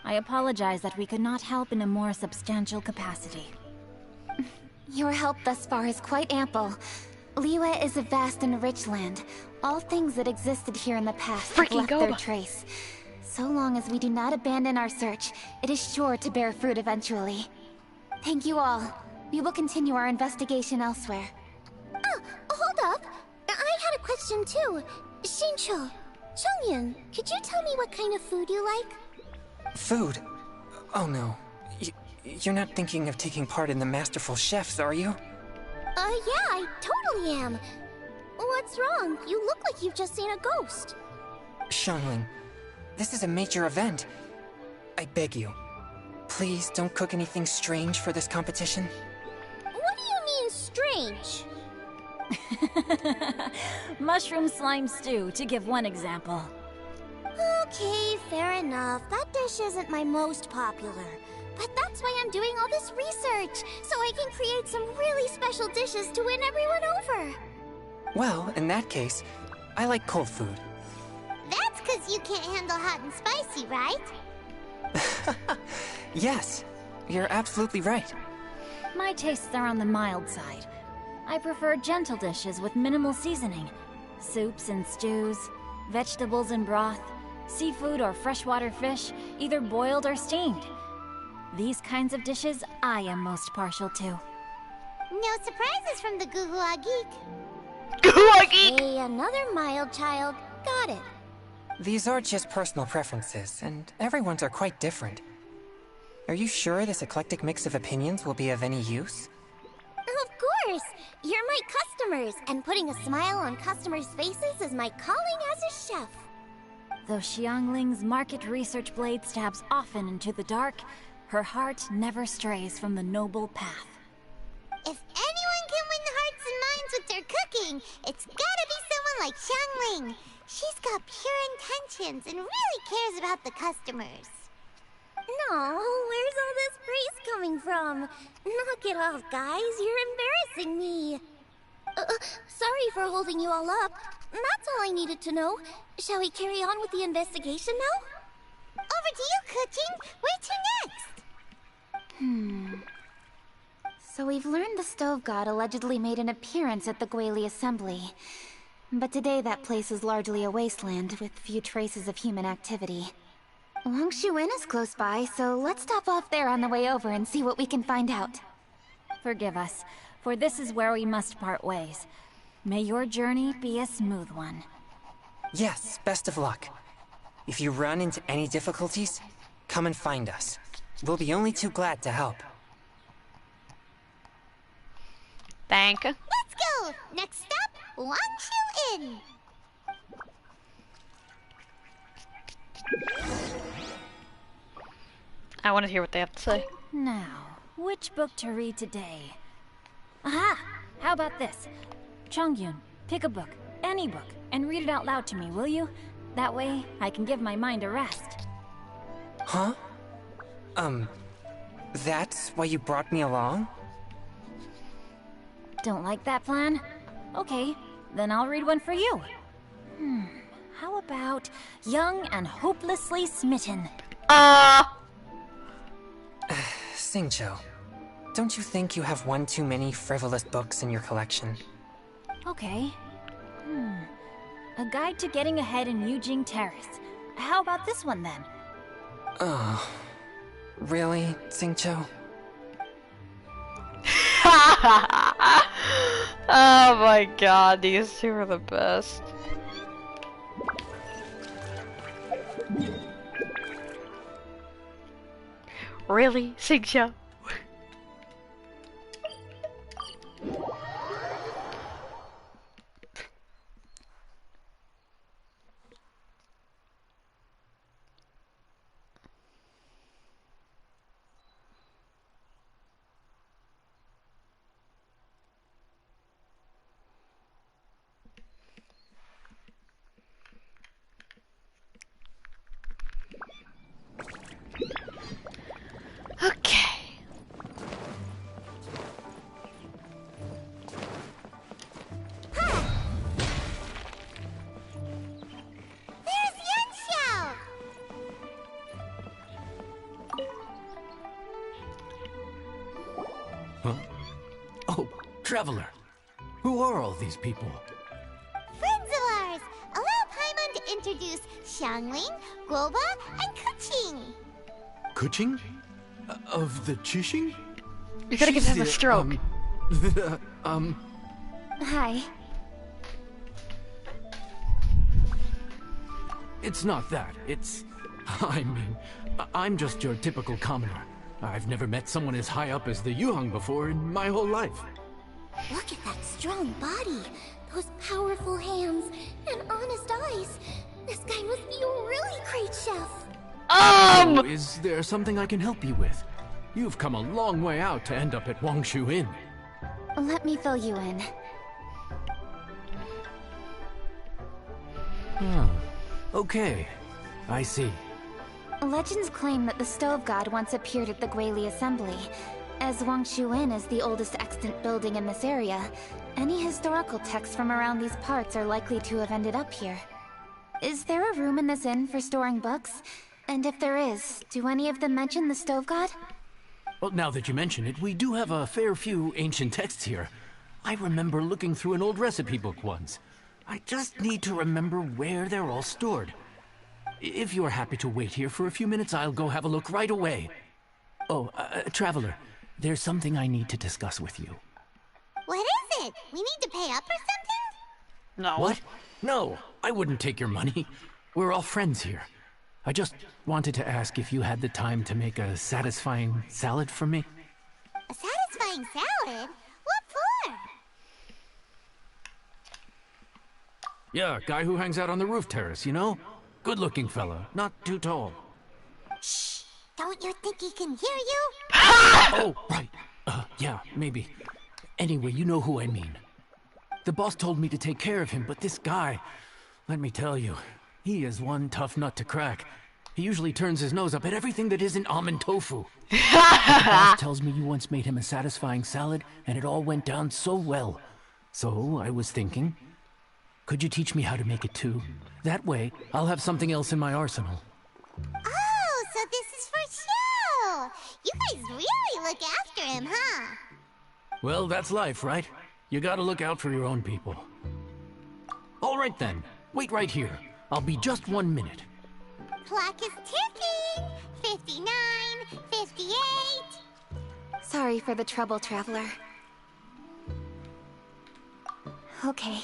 S7: I apologize that we could not help in a more substantial capacity.
S4: Your help thus far is quite ample. Liyue is a vast and rich land. All things that existed here in the past have left their trace. So long as we do not abandon our search, it is sure to bear fruit eventually. Thank you all. We will continue our investigation elsewhere.
S2: Oh, hold up! I had a question too. Xingqiu, Chongyan, could you tell me what kind of food you like?
S11: Food? Oh no. You're not thinking of taking part in the Masterful Chefs, are you?
S2: Yeah, I totally am. What's wrong? You look like you've just seen a ghost.
S11: Xiangling, this is a major event. I beg you, please don't cook anything strange for this competition.
S2: What do you mean, strange?
S7: Mushroom slime stew, to give one example.
S2: Okay, fair enough. That dish isn't my most popular. But that's why I'm doing all this research, so I can create some really special dishes to win everyone over.
S11: Well, in that case, I like cold food.
S8: That's because you can't handle hot and spicy, right?
S11: Yes, you're absolutely right.
S7: My tastes are on the mild side. I prefer gentle dishes with minimal seasoning. Soups and stews, vegetables and broth, seafood or freshwater fish, either boiled or steamed. These kinds of dishes I am most partial to.
S8: No surprises from the Guhua Geek.
S1: Guhua Geek!
S2: Hey, another mild child. Got it.
S11: These are just personal preferences, and everyone's are quite different. Are you sure this eclectic mix of opinions will be of any use?
S2: Of course! You're my customers, and putting a smile on customers' faces is my calling as a chef.
S7: Though Xiangling's market research blade stabs often into the dark, her heart never strays from the noble path.
S8: If anyone can win the hearts and minds with their cooking, it's gotta be someone like Xiangling. She's got pure intentions and really cares about the customers.
S2: No, where's all this praise coming from? Knock it off, guys. You're embarrassing me. Sorry for holding you all up. That's all I needed to know. Shall we carry on with the investigation now?
S8: Over to you, Kuching. Where to next?
S4: So we've learned the Stove God allegedly made an appearance at the Guili Assembly. But today that place is largely a wasteland with few traces of human activity. Longshu Inn is close by, so let's stop off there on the way over and see what we can find out.
S7: Forgive us, for this is where we must part ways. May your journey be a smooth one.
S11: Yes, best of luck. If you run into any difficulties, come and find us. We'll be only too glad to help.
S1: Thank.
S8: Let's go! Next stop, Wangshu Inn!
S1: I want to hear what they have to say.
S7: Now, which book to read today? Aha! How about this? Chongyun, pick a book, any book, and read it out loud to me, will you? That way, I can give my mind a rest.
S11: Huh? That's why you brought me along?
S7: Don't like that plan? Okay, then I'll read one for you. How about Young and Hopelessly Smitten?
S11: Xingqiu, don't you think you have one too many frivolous books in your collection?
S7: Okay. A Guide to Getting Ahead in Yujing Terrace. How about this one then?
S11: Oh, really, Xingqiu?
S1: Oh my god, these two are the best. Really, Xingqiu? Okay.
S8: There's Yanxiao!
S12: Huh? Oh, Traveler. Who are all these people?
S8: Friends of ours! Allow Paimon to introduce Xiangling, Guoba, and Kuching!
S12: Kuching? Of the Chishing?
S1: You gotta give him a stroke.
S7: Hi.
S12: It's not that. I'm just your typical commoner. I've never met someone as high up as the Yuheng before in my whole life.
S2: Look at that strong body, those powerful hands, and honest eyes. This guy must be a really great chef.
S12: Oh, is there something I can help you with? You've come a long way out to end up at Wangshu Inn.
S7: Let me fill you in.
S12: Okay. I see.
S4: Legends claim that the Stove God once appeared at the Guili Assembly. As Wangshu Inn is the oldest extant building in this area, any historical texts from around these parts are likely to have ended up here. Is there a room in this inn for storing books? And if there is, do any of them mention the Stove God?
S12: Well, now that you mention it, we do have a fair few ancient texts here. I remember looking through an old recipe book once. I just need to remember where they're all stored. If you're happy to wait here for a few minutes, I'll go have a look right away. Oh, Traveler, there's something I need to discuss with you.
S8: What is it? We need to pay up or something?
S1: No.
S12: What? No, I wouldn't take your money. We're all friends here. I just wanted to ask if you had the time to make a satisfying salad for me.
S8: A satisfying salad? What for?
S12: Yeah, guy who hangs out on the roof terrace, you know? Good-looking fella, not too tall.
S8: Shh! Don't you think he can hear you?
S12: Oh, right. Yeah, maybe. Anyway, you know who I mean. The boss told me to take care of him, but this guy, let me tell you, he is one tough nut to crack. He usually turns his nose up at everything that isn't almond tofu. The boss tells me you once made him a satisfying salad, and it all went down so well. So I was thinking, could you teach me how to make it too? That way, I'll have something else in my arsenal.
S8: Oh, so this is for show! You guys really look after him, huh?
S12: Well, that's life, right? You gotta look out for your own people. All right then, wait right here. I'll be just 1 minute.
S8: Clock is ticking! 59, 58...
S4: Sorry for the trouble, Traveler. Okay.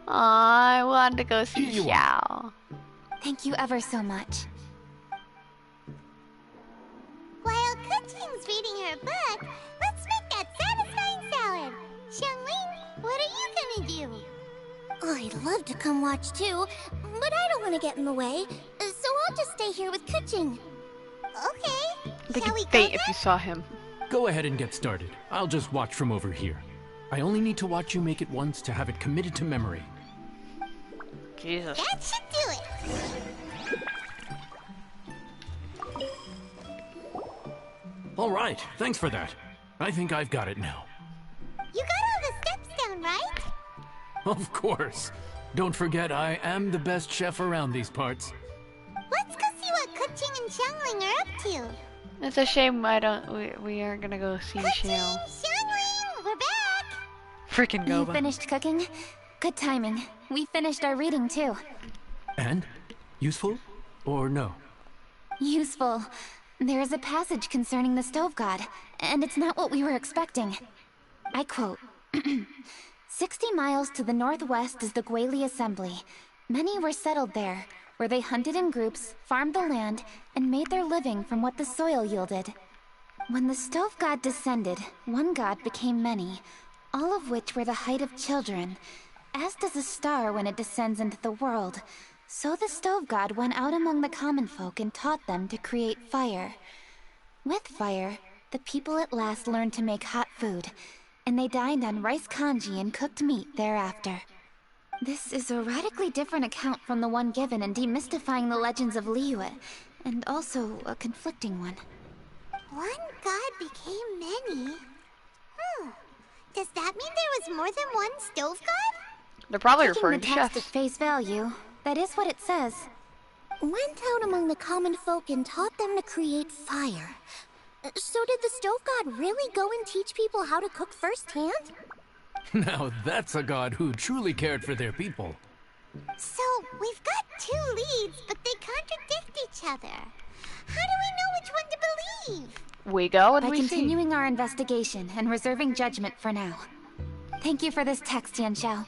S1: I want to go see
S12: Here you
S1: Xiao.
S4: Thank you ever so much.
S2: I'd love to come watch too, but I don't want to get in the way, so I'll just stay here with Kuching.
S8: Okay.
S1: I think
S8: Shall we
S1: you'd
S8: go
S1: faint if
S8: then?
S1: you saw him.
S12: Go ahead and get started. I'll just watch from over here. I only need to watch you make it once to have it committed to memory.
S1: Jesus.
S8: That should do it.
S12: All right, thanks for that. I think I've got it now.
S8: You got all the steps down, right?
S12: Of course. Don't forget, I am the best chef around these parts.
S8: Let's go see what Kuching and Xiangling are up to.
S1: It's a shame we aren't gonna go see
S8: Kuching,
S1: Xiao.
S8: Xiangling, we're back.
S1: Freaking
S4: You
S1: Goba.
S4: finished cooking? Good timing. We finished our reading too.
S12: And? Useful? Or no?
S4: Useful. There is a passage concerning the stove god, and it's not what we were expecting. I quote, 60 miles to the northwest is the Guili Assembly. Many were settled there, where they hunted in groups, farmed the land, and made their living from what the soil yielded. When the stove god descended, one god became many, all of which were the height of children. As does a star when it descends into the world, so the stove god went out among the common folk and taught them to create fire. With fire, the people at last learned to make hot food, and they dined on rice congee and cooked meat thereafter. This is a radically different account from the one given in Demystifying the Legends of Liyue, and also a conflicting one.
S8: One god became many. Does that mean there was more than one stove god?
S1: They're probably
S4: Taking
S1: referring
S4: the
S1: to
S4: text at
S1: chefs.
S4: face value, that is what it says.
S2: Went out among the common folk and taught them to create fire. So did the stove god really go and teach people how to cook firsthand?
S12: Now that's a god who truly cared for their people.
S8: So, we've got two leads, but they contradict each other. How do we know which one to believe?
S1: We go and
S4: By
S1: we see.
S4: continuing our investigation and reserving judgment for now. Thank you for this text, Yanxiao.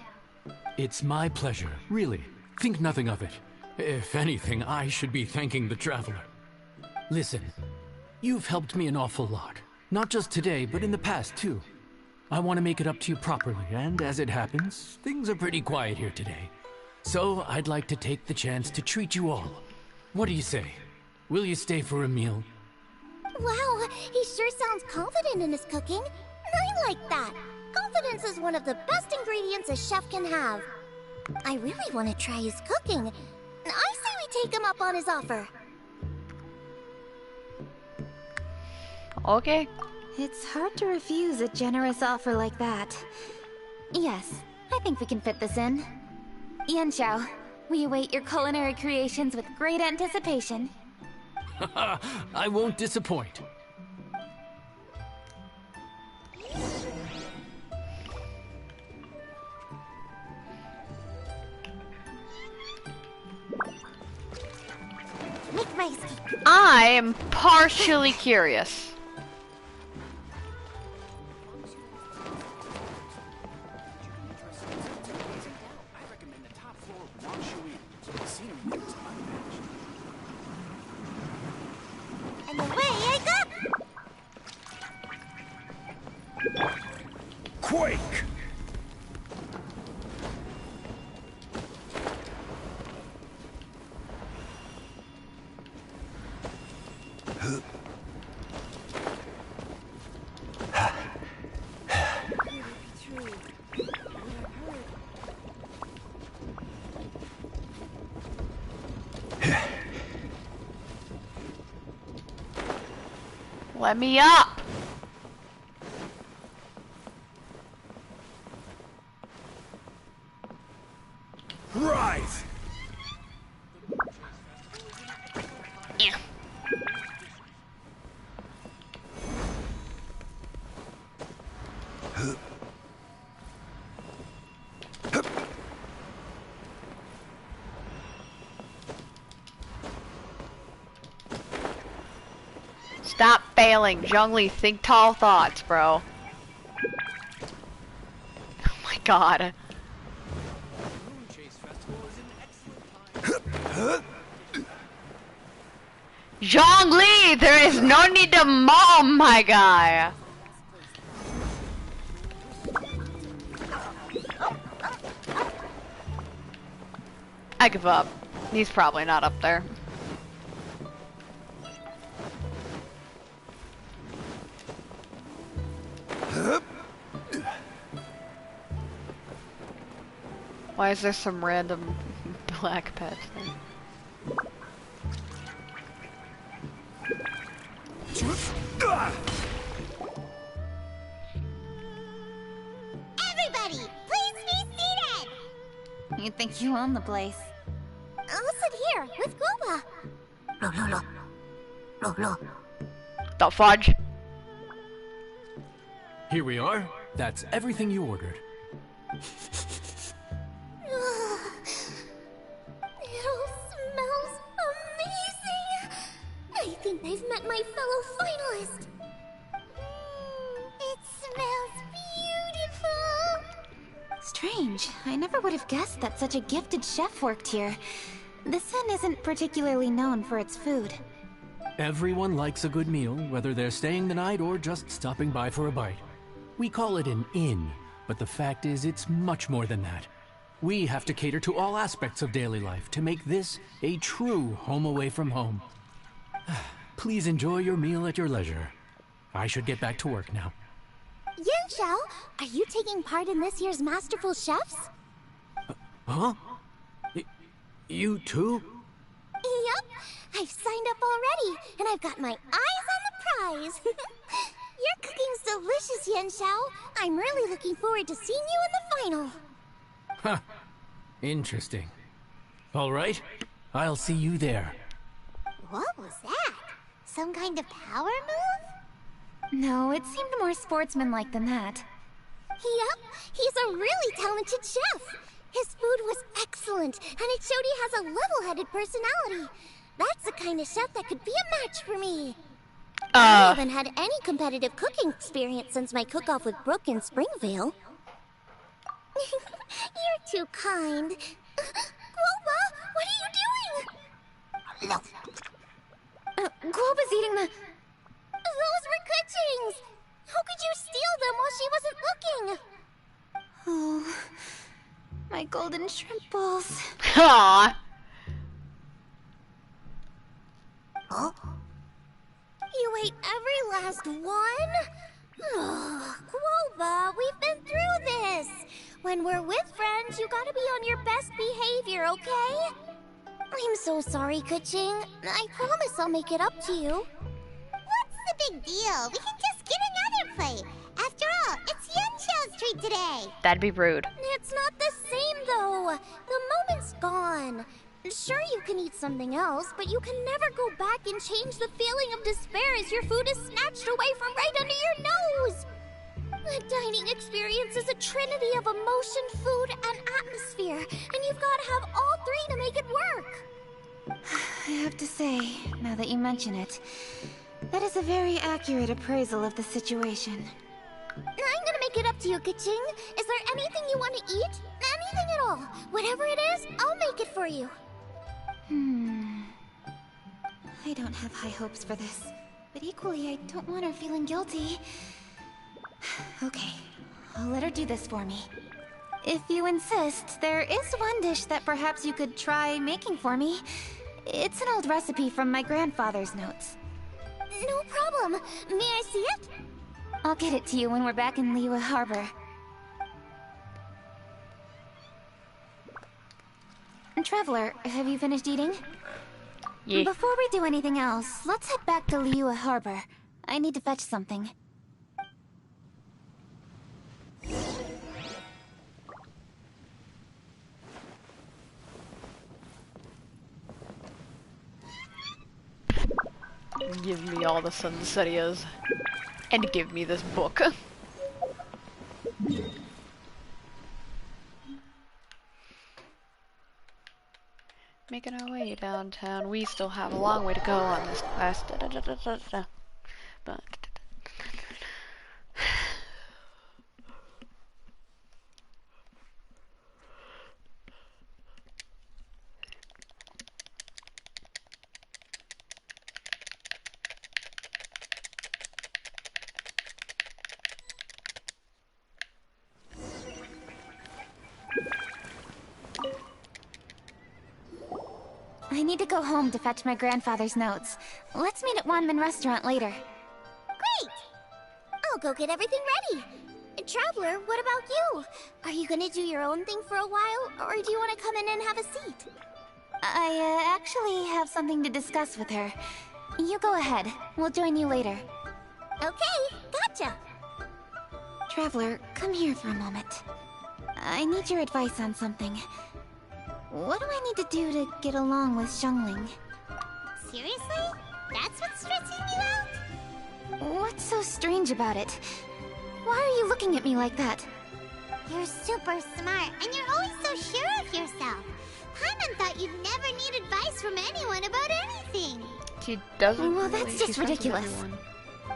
S12: It's my pleasure, really. Think nothing of it. If anything, I should be thanking the traveler. Listen, you've helped me an awful lot. Not just today, but in the past, too. I want to make it up to you properly, and as it happens, things are pretty quiet here today. So I'd like to take the chance to treat you all. What do you say? Will you stay for a meal?
S2: Wow, he sure sounds confident in his cooking. I like that. Confidence is one of the best ingredients a chef can have. I really want to try his cooking. I say we take him up on his offer.
S1: Okay.
S4: It's hard to refuse a generous offer like that. Yes, I think we can fit this in. Yanxiao, we await your culinary creations with great anticipation.
S12: I won't disappoint.
S2: Make my escape.
S1: I am partially curious.
S8: And away I go!
S5: Quake!
S1: Let me up!
S5: Rise!
S1: Yeah. Stop failing, Zhongli. Think tall thoughts, bro. Oh my god. Zhongli, there is no need to mom, my guy. I give up. He's probably not up there. Why is there some random black pets there?
S8: Everybody, please be seated!
S7: You think you own the place?
S2: I'll sit here with Goba.
S1: The fudge.
S12: Here we are. That's everything you ordered.
S2: It all smells amazing. I think I've met my fellow finalist.
S8: It smells beautiful.
S4: Strange. I never would have guessed that such a gifted chef worked here. This inn isn't particularly known for its food.
S12: Everyone likes a good meal, whether they're staying the night or just stopping by for a bite. We call it an inn, but the fact is it's much more than that. We have to cater to all aspects of daily life to make this a true home away from home. Please enjoy your meal at your leisure. I should get back to work now.
S2: Yan Xiao, are you taking part in this year's Masterful Chefs?
S12: Huh? You too?
S2: Yup, I've signed up already, and I've got my eyes on the prize. Your cooking's delicious, Yan Xiao. I'm really looking forward to seeing you in the final.
S12: Huh. Interesting. All right, I'll see you there.
S8: What was that? Some kind of power move?
S4: No, it seemed more sportsmanlike than that.
S2: Yup, he's a really talented chef. His food was excellent, and it showed he has a level-headed personality. That's the kind of chef that could be a match for me. I haven't had any competitive cooking experience since my cook-off with Brooke in Springvale. You're too kind. Guoba, what are you doing?
S4: Globa's eating the...
S2: Those were Kuching's! How could you steal them while she wasn't looking?
S4: Oh, my golden shrimp balls.
S1: Aww.
S2: Huh? You ate every last one? Guoba, we've been through this. When we're with friends, you gotta be on your best behavior, okay? I'm so sorry, Kuching. I promise I'll make it up to you.
S8: What's the big deal? We can just get another plate. After all, it's Yan Xiao's treat today.
S1: That'd be rude.
S2: It's not the same, though. The moment's gone. Sure, you can eat something else, but you can never go back and change the feeling of despair as your food is snatched away from right under your nose. The dining experience is a trinity of emotion, food, and atmosphere, and you've got to have all three to make it work.
S4: I have to say, now that you mention it, that is a very accurate appraisal of the situation.
S2: I'm gonna make it up to you, Kuching. Is there anything you want to eat? Anything at all. Whatever it is, I'll make it for you.
S4: I don't have high hopes for this, but equally I don't want her feeling guilty. Okay, I'll let her do this for me. If you insist, there is one dish that perhaps you could try making for me. It's an old recipe from my grandfather's notes.
S2: No problem. May I see it?
S4: I'll get it to you when we're back in Liyue Harbor. Traveler, have you finished eating?
S1: Yeah.
S4: Before we do anything else, let's head back to Liyue Harbor. I need to fetch something.
S1: Give me all the Sunsetias. And give me this book. Making our way downtown. We still have a long way to go on this quest. But
S4: need to go home to fetch my grandfather's notes. Let's meet at Wanman Restaurant later.
S2: Great! I'll go get everything ready. Traveler, what about you? Are you gonna do your own thing for a while, or do you want to come in and have a seat?
S4: I actually have something to discuss with her. You go ahead. We'll join you later.
S2: Okay, gotcha.
S4: Traveler, come here for a moment. I need your advice on something. What do I need to do to get along with Xiangling?
S2: Seriously? That's what's stressing you out?
S4: What's so strange about it? Why are you looking at me like that?
S8: You're super smart, and you're always so sure of yourself. Paimon thought you'd never need advice from anyone about anything.
S1: She doesn't.
S4: Well, that's just ridiculous.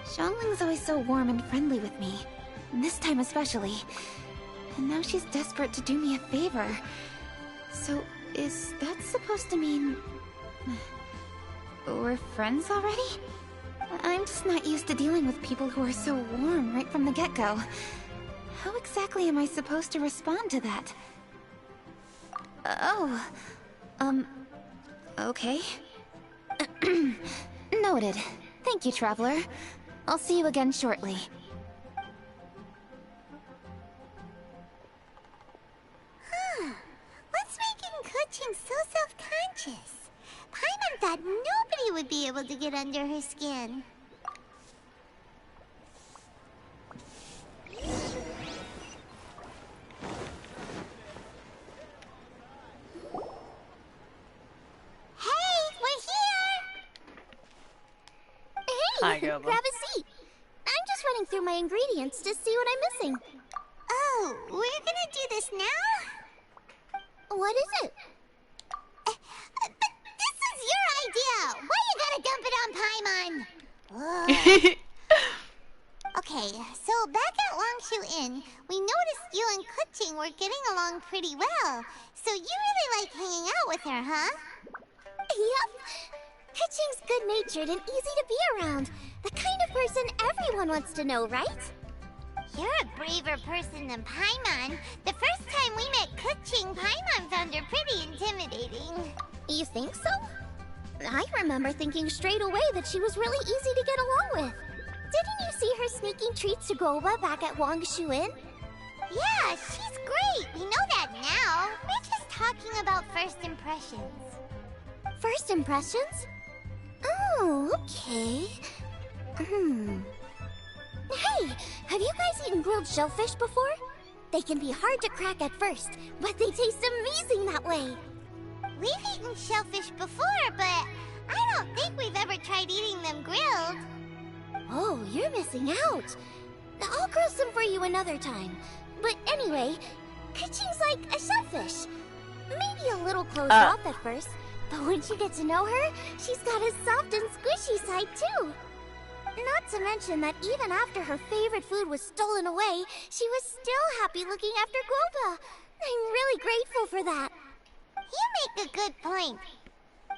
S4: Xiangling's always so warm and friendly with me. This time especially. And now she's desperate to do me a favor. So, is that supposed to mean... we're friends already? I'm just not used to dealing with people who are so warm right from the get-go. How exactly am I supposed to respond to that? Okay. Noted. Thank you, Traveler. I'll see you again shortly.
S8: What's making Kuching so self-conscious? Paimon thought nobody would be able to get under her skin.
S1: Hi, Gobo.
S2: Grab a seat. I'm just running through my ingredients to see what I'm missing.
S8: Oh, we're gonna do this now?
S2: What is it?
S8: But this is your idea! Why you gotta dump it on Paimon? Okay, so back at Longshu Inn, we noticed you and Kuching were getting along pretty well. So you really like hanging out with her, huh?
S2: Yep. Kuching's good-natured and easy to be around. The kind of person everyone wants to know, right?
S8: You're a braver person than Paimon. The first time we met Kuching, Paimon found her pretty intimidating.
S2: You think so? I remember thinking straight away that she was really easy to get along with. Didn't you see her sneaking treats to Goba back at Wangshu Inn?
S8: Yeah, she's great. We know that now. We're just talking about first impressions.
S2: First impressions? Oh, okay. Hey, have you guys eaten grilled shellfish before? They can be hard to crack at first, but they taste amazing that way.
S8: We've eaten shellfish before, but I don't think we've ever tried eating them grilled.
S2: Oh, you're missing out. I'll grill some for you another time. But anyway, Kuching's like a shellfish. Maybe a little closed off at first, but once you get to know her, she's got a soft and squishy side too. Not to mention that even after her favorite food was stolen away, she was still happy looking after Guoba. I'm really grateful for that.
S8: You make a good point.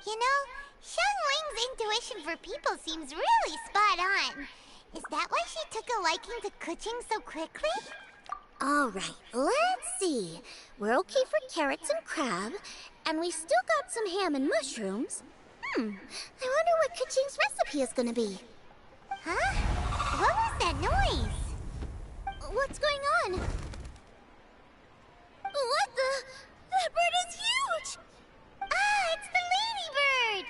S8: You know, Xiangling's intuition for people seems really spot on. Is that why she took a liking to Kuching so quickly?
S2: Alright, let's see. We're okay for carrots and crab, and we still got some ham and mushrooms. I wonder what Kuching's recipe is gonna be.
S8: Huh? What was that noise?
S2: What's going on? What the? That bird is huge!
S8: Ah, it's the ladybird!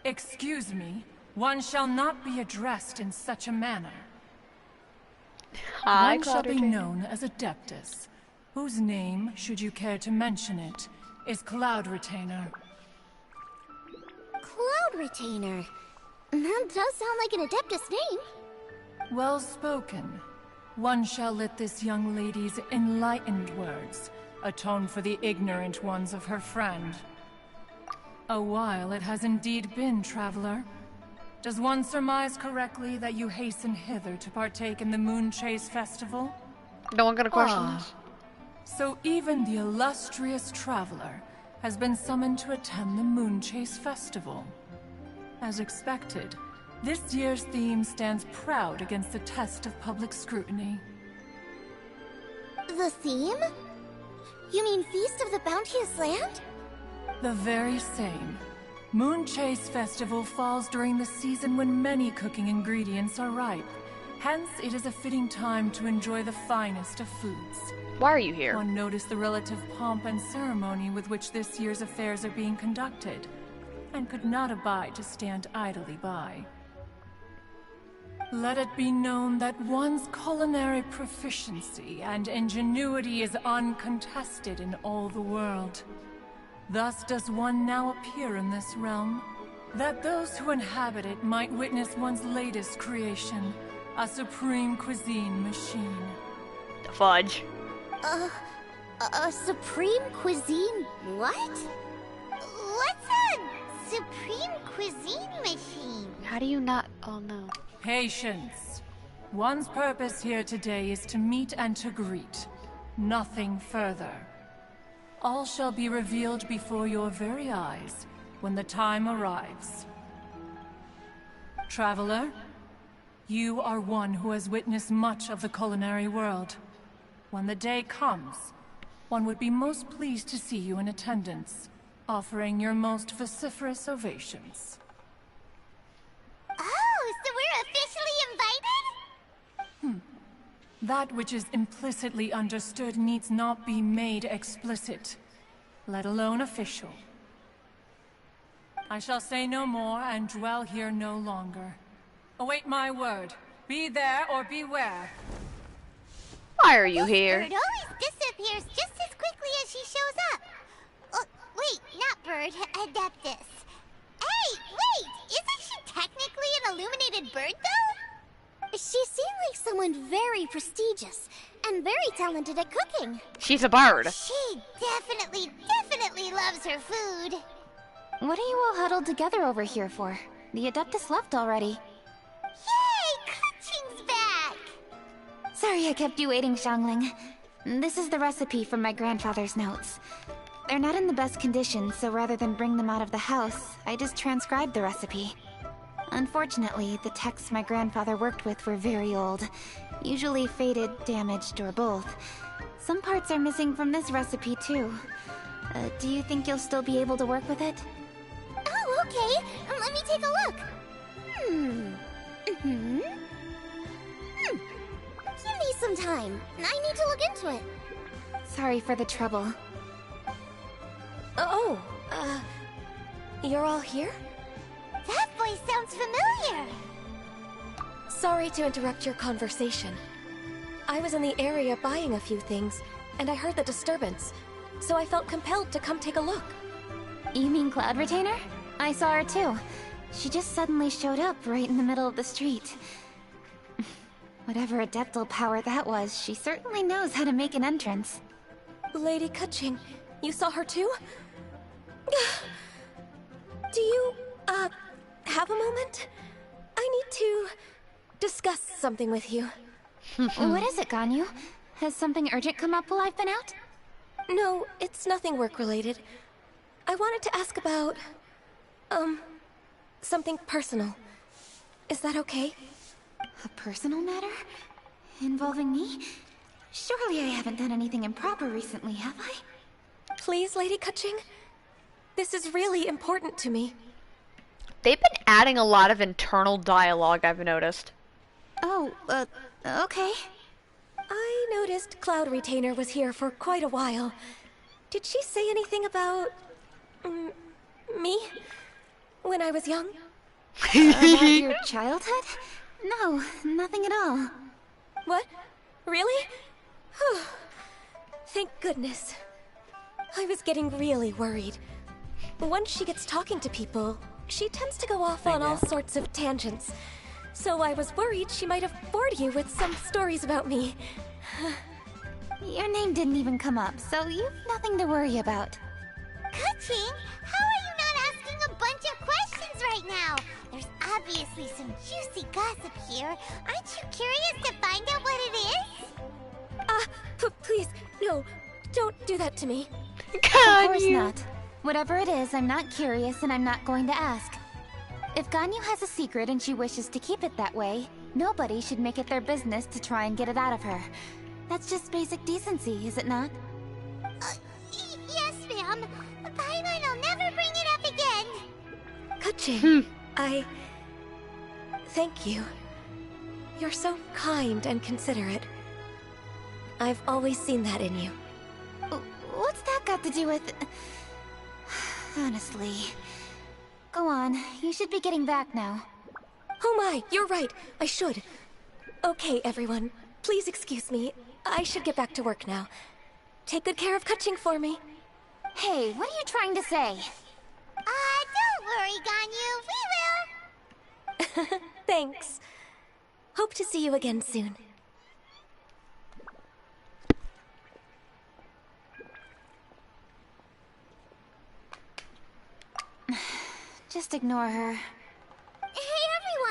S13: Excuse me, one shall not be addressed in such a manner.
S1: Hi,
S13: one shall be
S1: Cloud
S13: known as Adeptus, whose name, should you care to mention it, is Cloud Retainer.
S2: Cloud Retainer. That does sound like an Adeptus name.
S13: Well spoken. One shall let this young lady's enlightened words atone for the ignorant ones of her friend. A while it has indeed been, traveler. Does one surmise correctly that you hasten hither to partake in the Moon Chase Festival?
S1: No one gonna question this.
S13: So even the illustrious traveler has been summoned to attend the Moon Chase Festival. As expected, this year's theme stands proud against the test of public scrutiny.
S2: The theme? You mean Feast of the Bounteous Land?
S13: The very same. Moon Chase Festival falls during the season when many cooking ingredients are ripe. Hence, it is a fitting time to enjoy the finest of foods.
S1: Why are you here?
S13: One noticed the relative pomp and ceremony with which this year's affairs are being conducted, and could not abide to stand idly by. Let it be known that one's culinary proficiency and ingenuity is uncontested in all the world. Thus does one now appear in this realm, that those who inhabit it might witness one's latest creation, a supreme cuisine machine.
S1: Fudge.
S2: A supreme cuisine what? What's a supreme cuisine machine?
S1: How do you not all know?
S13: Patience. One's purpose here today is to meet and to greet. Nothing further. All shall be revealed before your very eyes when the time arrives. Traveler, you are one who has witnessed much of the culinary world. When the day comes, one would be most pleased to see you in attendance, offering your most vociferous ovations.
S2: Oh, so we're officially invited?
S13: That which is implicitly understood needs not be made explicit, let alone official. I shall say no more and dwell here no longer. Await my word. Be there or beware.
S1: Why are you here?
S2: Bird always disappears just as quickly as she shows up. Oh, wait, not Bird, Adeptus. Hey, wait! Isn't she technically an illuminated bird, though? She seemed like someone very prestigious and very talented at cooking.
S1: She's a bird.
S2: She definitely loves her food.
S14: What are you all huddled together over here for? The Adeptus left already.
S2: Yay! Kuching's back!
S14: Sorry I kept you waiting, Xiangling. This is the recipe from my grandfather's notes. They're not in the best condition, so rather than bring them out of the house, I just transcribed the recipe. Unfortunately, the texts my grandfather worked with were very old. Usually faded, damaged, or both. Some parts are missing from this recipe, too. Do you think you'll still be able to work with it?
S2: Oh, okay. Let me take a look. Give me some time. I need to look into it.
S14: Sorry for the trouble.
S15: You're all here?
S2: That voice sounds familiar.
S15: Sorry to interrupt your conversation. I was in the area buying a few things, and I heard the disturbance, so I felt compelled to come take a look.
S14: You mean Cloud Retainer? I saw her too. She just suddenly showed up right in the middle of the street. Whatever adeptal power that was, she certainly knows how to make an entrance.
S15: Lady Kuching, you saw her too? Do you, have a moment? I need to discuss something with you.
S14: What is it, Ganyu? Has something urgent come up while I've been out?
S15: No, it's nothing work-related. I wanted to ask about, something personal. Is that okay?
S14: A personal matter? Involving me? Surely I haven't done anything improper recently, have I?
S15: Please, Lady Kuching? This is really important to me.
S1: They've been adding a lot of internal dialogue, I've noticed.
S14: Oh, okay.
S15: I noticed Cloud Retainer was here for quite a while. Did she say anything about... me? When I was young?
S14: About your childhood? No, nothing at all.
S15: What? Really? Thank goodness. I was getting really worried. Once she gets talking to people, she tends to go off on all sorts of tangents. So I was worried she might have bored you with some stories about me.
S14: Your name didn't even come up, so you've nothing to worry about.
S2: Kuching, how are you not asking a bunch of questions right now? There's obviously some juicy gossip here. Aren't you curious to find out what it is?
S15: Please, no, don't do that to me.
S14: Of course not. Whatever it is, I'm not curious and I'm not going to ask. If Ganyu has a secret and she wishes to keep it that way, nobody should make it their business to try and get it out of her. That's just basic decency, is it not?
S2: Yes, ma'am. Paimon will never bring it up again.
S15: Kutching, Thank you. You're so kind and considerate. I've always seen that in you.
S14: What's that got to do with... Honestly. Go on, you should be getting back now.
S15: Oh my, you're right. I should. Okay, everyone. Please excuse me. I should get back to work now. Take good care of Kutching for me.
S14: Hey, what are you trying to say?
S8: Don't worry, Ganyu. We will.
S15: Thanks. Hope to see you again soon.
S14: Just ignore her.
S8: Hey,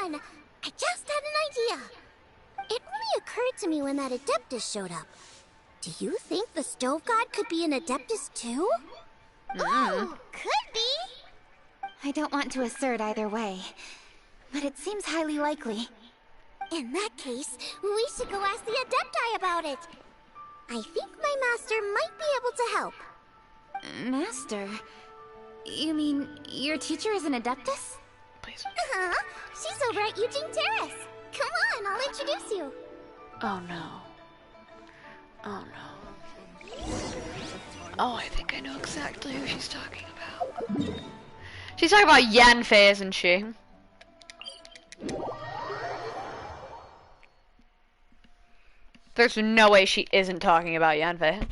S8: everyone! I just had an idea. It really occurred to me when that Adeptus showed up. Do you think the Stove God could be an Adeptus too? Oh, could be.
S14: I don't want to assert either way, but it seems highly likely.
S8: In that case, we should go ask the Adepti about it. I think my master might be able to help.
S14: Master? You mean your teacher is an Adeptus?
S1: Please.
S8: She's over at Eugene Terrace. Come on, I'll introduce you.
S1: Oh no. Oh no. Oh, I think I know exactly who she's talking about. She's talking about Yanfei, isn't she? There's no way she isn't talking about Yanfei.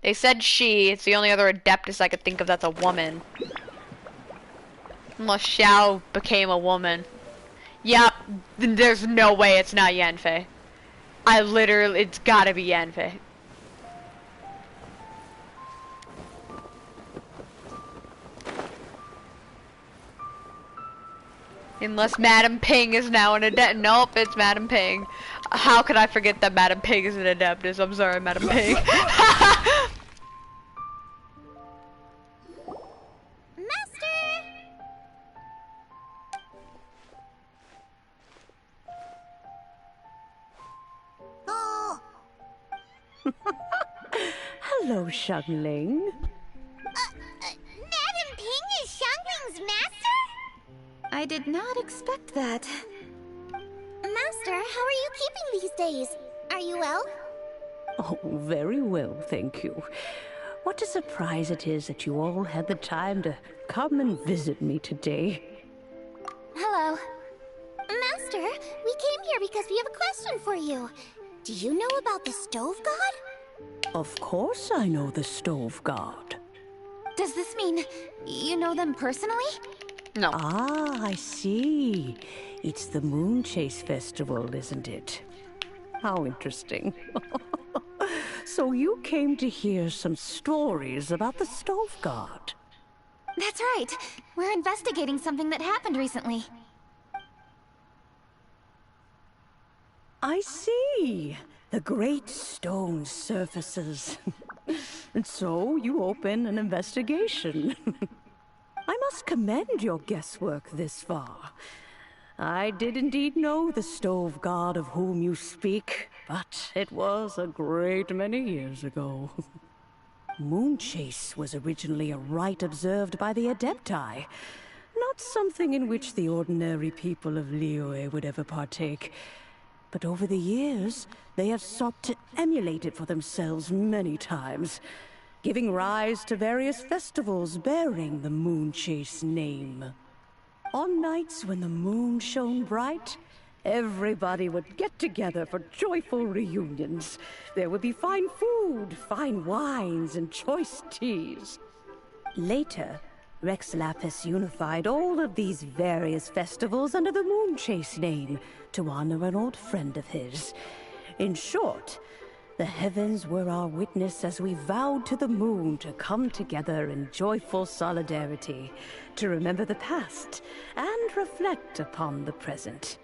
S1: They said she. It's the only other Adeptus I could think of that's a woman. Unless Xiao became a woman. Yep, there's no way it's not Yanfei. It's gotta be Yanfei. Unless Madam Ping is now an Adeptus. Nope, it's Madam Ping. How could I forget that Madam Ping is an Adeptus? I'm sorry, Madam Ping.
S16: Hello, Xiangling.
S8: Madam Ping is Xiangling's master?
S14: I did not expect that.
S8: Master, how are you keeping these days? Are you well?
S16: Oh, very well, thank you. What a surprise it is that you all had the time to come and visit me today.
S14: Hello.
S8: Master, we came here because we have a question for you. Do you know about the Stove God?
S16: Of course I know the Stove God.
S14: Does this mean you know them personally?
S1: No.
S16: Ah, I see. It's the Moon Chase Festival, isn't it? How interesting. So you came to hear some stories about the Stove God.
S14: That's right. We're investigating something that happened recently.
S16: I see. The great stone surfaces. And so you open an investigation. I must commend your guesswork this far. I did indeed know the Stove God of whom you speak, but it was a great many years ago. Moon Chase was originally a rite observed by the Adepti, not something in which the ordinary people of Liyue would ever partake. But over the years, they have sought to emulate it for themselves many times, giving rise to various festivals bearing the Moon Chase name. On nights when the moon shone bright, everybody would get together for joyful reunions. There would be fine food, fine wines, and choice teas. Later, Rex Lapis unified all of these various festivals under the Moon Chase name to honor an old friend of his. In short, the heavens were our witness as we vowed to the moon to come together in joyful solidarity, to remember the past and reflect upon the present.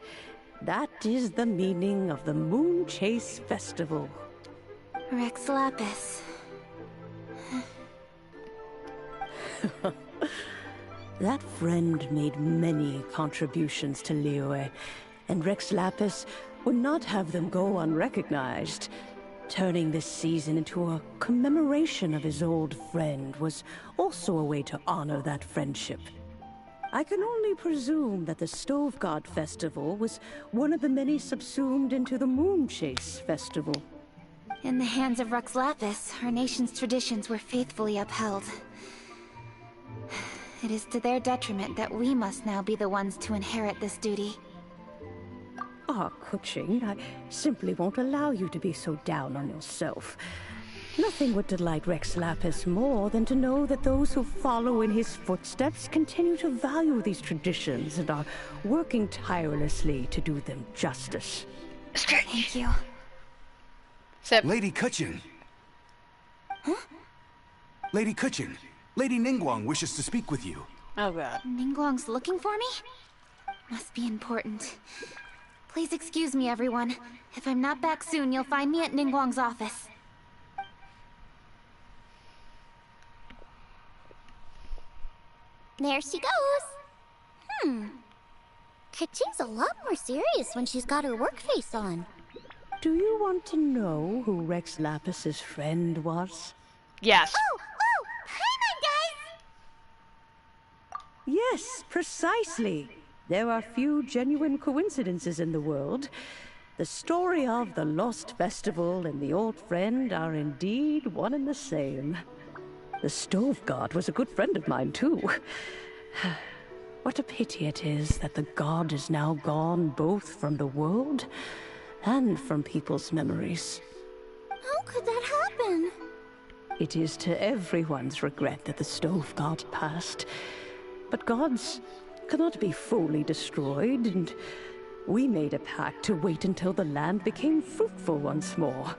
S16: That is the meaning of the Moon Chase Festival.
S14: Rex Lapis.
S16: That friend made many contributions to Liyue, and Rex Lapis would not have them go unrecognized. Turning this season into a commemoration of his old friend was also a way to honor that friendship. I can only presume that the Stove God Festival was one of the many subsumed into the Moon Chase Festival.
S14: In the hands of Rux Lapis, our nation's traditions were faithfully upheld. It is to their detriment that we must now be the ones to inherit this duty.
S16: Ah, Kuching, I simply won't allow you to be so down on yourself. Nothing would delight Rex Lapis more than to know that those who follow in his footsteps continue to value these traditions and are working tirelessly to do them justice.
S14: Thank you.
S17: Lady Kuching.
S14: Huh?
S17: Lady Kuching, Lady Ningguang wishes to speak with you.
S1: Oh god.
S14: Ningguang's looking for me? Must be important. Please excuse me, everyone. If I'm not back soon, you'll find me at Ningguang's office.
S2: There she goes. Kuching's a lot more serious when she's got her work face on.
S16: Do you want to know who Rex Lapis's friend was?
S1: Yes.
S2: Paimon does!
S16: Yes, precisely. There are few genuine coincidences in the world. The story of the Lost Festival and the old friend are indeed one and the same. The Stove God was a good friend of mine, too. What a pity it is that the god is now gone both from the world and from people's memories.
S2: How could that happen?
S16: It is to everyone's regret that the Stove God passed. But gods cannot be fully destroyed, and we made a pact to wait until the land became fruitful once more.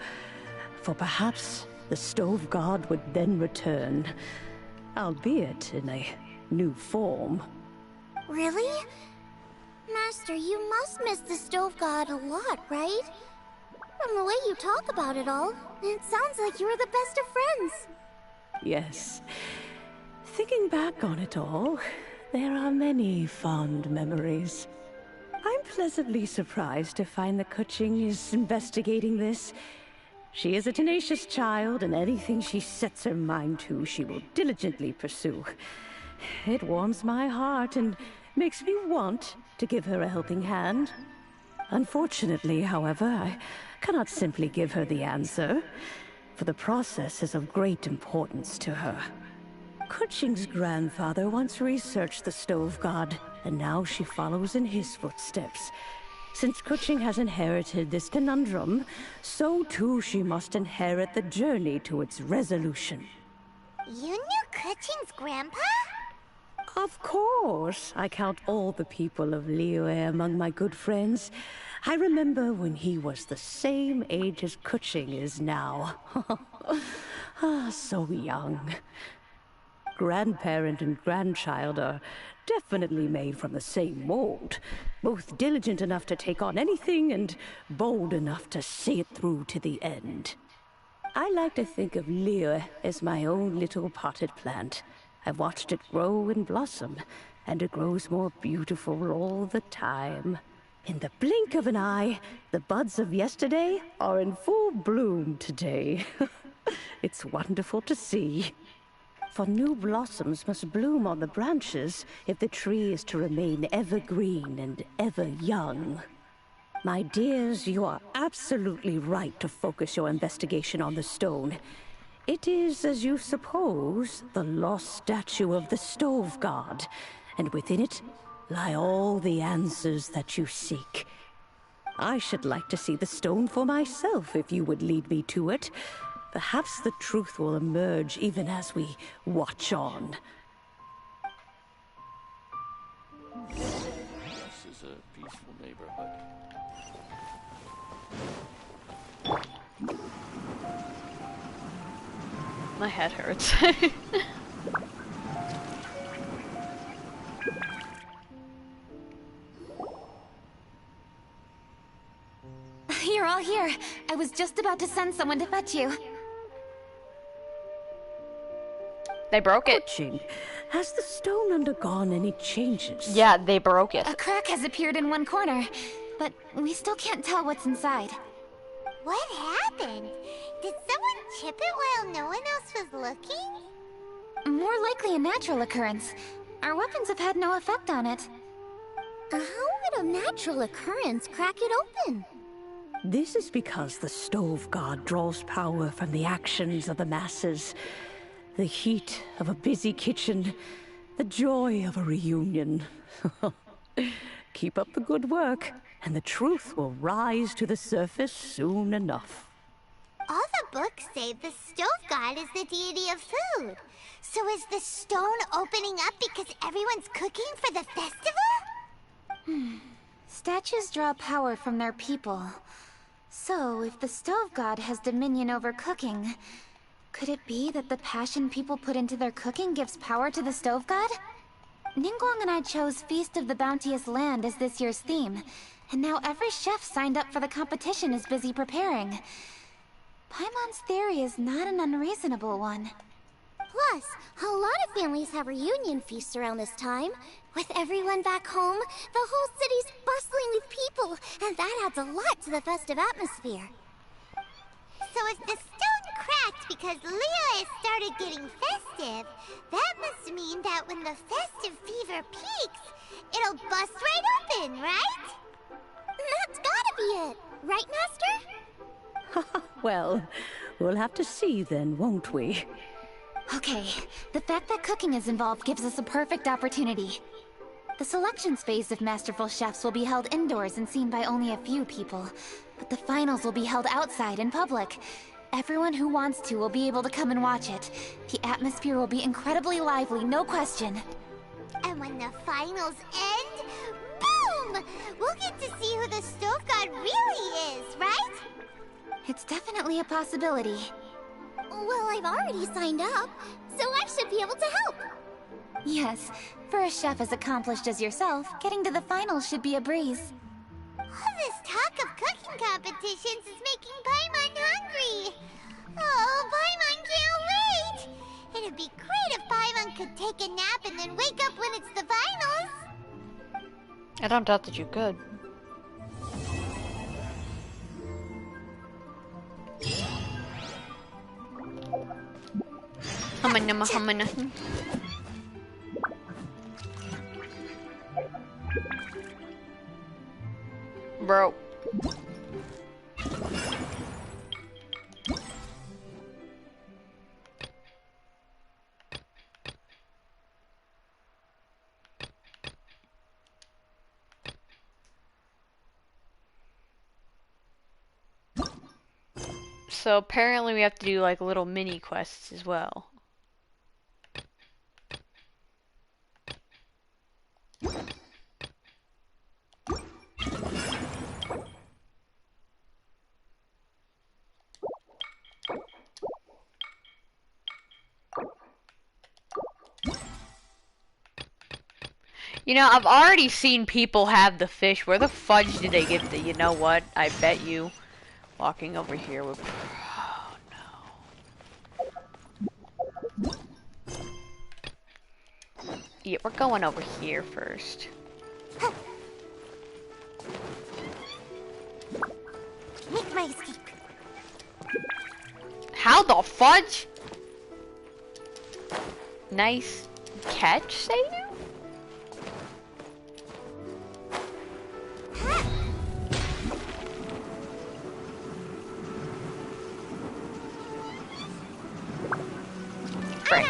S16: For perhaps the Stove God would then return, albeit in a new form.
S2: Really? Master, you must miss the Stove God a lot, right? From the way you talk about it all, it sounds like you were the best of friends.
S16: Yes. Thinking back on it all, there are many fond memories. I'm pleasantly surprised to find that Kuching is investigating this. She is a tenacious child, and anything she sets her mind to, she will diligently pursue. It warms my heart and makes me want to give her a helping hand. Unfortunately, however, I cannot simply give her the answer, for the process is of great importance to her. Kuching's grandfather once researched the Stove God, and now she follows in his footsteps. Since Kuching has inherited this conundrum, so too she must inherit the journey to its resolution.
S2: You knew Kuching's grandpa?
S16: Of course. I count all the people of Liyue among my good friends. I remember when he was the same age as Kuching is now. So young. Grandparent and grandchild are definitely made from the same mold. Both diligent enough to take on anything and bold enough to see it through to the end. I like to think of Liyue as my own little potted plant. I've watched it grow and blossom, and it grows more beautiful all the time. In the blink of an eye, the buds of yesterday are in full bloom today. It's wonderful to see. For new blossoms must bloom on the branches if the tree is to remain evergreen and ever young. My dears, you are absolutely right to focus your investigation on the stone. It is, as you suppose, the lost statue of the Stove God, and within it lie all the answers that you seek. I should like to see the stone for myself if you would lead me to it. Perhaps the truth will emerge even as we watch on.
S18: This is a peaceful neighborhood.
S1: My head hurts.
S14: You're all here. I was just about to send someone to fetch you.
S1: They broke it.
S16: Kuching, has the stone undergone any changes?
S1: Yeah, they broke it.
S14: A crack has appeared in one corner, but we still can't tell what's inside.
S2: What happened?
S8: Did someone chip it while no one else was looking?
S14: More likely a natural occurrence. Our weapons have had no effect on it.
S2: How would a natural occurrence crack it open?
S16: This is because the stove god draws power from the actions of the masses. The heat of a busy kitchen, the joy of a reunion. Keep up the good work, and the truth will rise to the surface soon enough.
S8: All the books say the stove god is the deity of food. So is the stone opening up because everyone's cooking for the festival?
S14: Statues draw power from their people. So, if the stove god has dominion over cooking, could it be that the passion people put into their cooking gives power to the stove god? Ningguang and I chose Feast of the Bounteous Land as this year's theme, and now every chef signed up for the competition is busy preparing. Paimon's theory is not an unreasonable one.
S2: Plus, a lot of families have reunion feasts around this time. With everyone back home, the whole city's bustling with people, and that adds a lot to the festive atmosphere.
S8: So if the stone cracked because Leo has started getting festive, that must mean that when the festive fever peaks, it'll bust right open, right?
S2: That's gotta be it, right, Master?
S16: Well, we'll have to see then, won't we?
S14: Okay, the fact that cooking is involved gives us a perfect opportunity. The selections phase of Masterful Chefs will be held indoors and seen by only a few people, but the finals will be held outside in public. Everyone who wants to will be able to come and watch it. The atmosphere will be incredibly lively, no question.
S8: And when the finals end, boom! We'll get to see who the stove god really is, right?
S14: It's definitely a possibility.
S2: Well, I've already signed up, so I should be able to help.
S14: Yes, for a chef as accomplished as yourself, getting to the finals should be a breeze.
S8: All this talk of cooking competitions is making Paimon hungry. Oh, Paimon can't wait! It'd be great if Paimon could take a nap and then wake up when it's the finals.
S1: I don't doubt that you could. Humana. Bro. So apparently we have to do like little mini quests as well. You know, I've already seen people have the fish. Where the fudge did they get the, you know what? I bet you. Walking over here with... Oh, no. Yeah, we're going over here first.
S2: Make my escape.
S1: How the fudge? Nice catch, say you? Frick.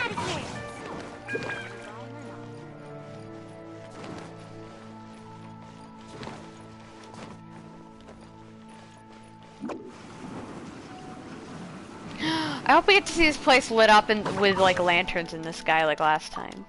S1: I hope we get to see this place lit up and with like lanterns in the sky like last time.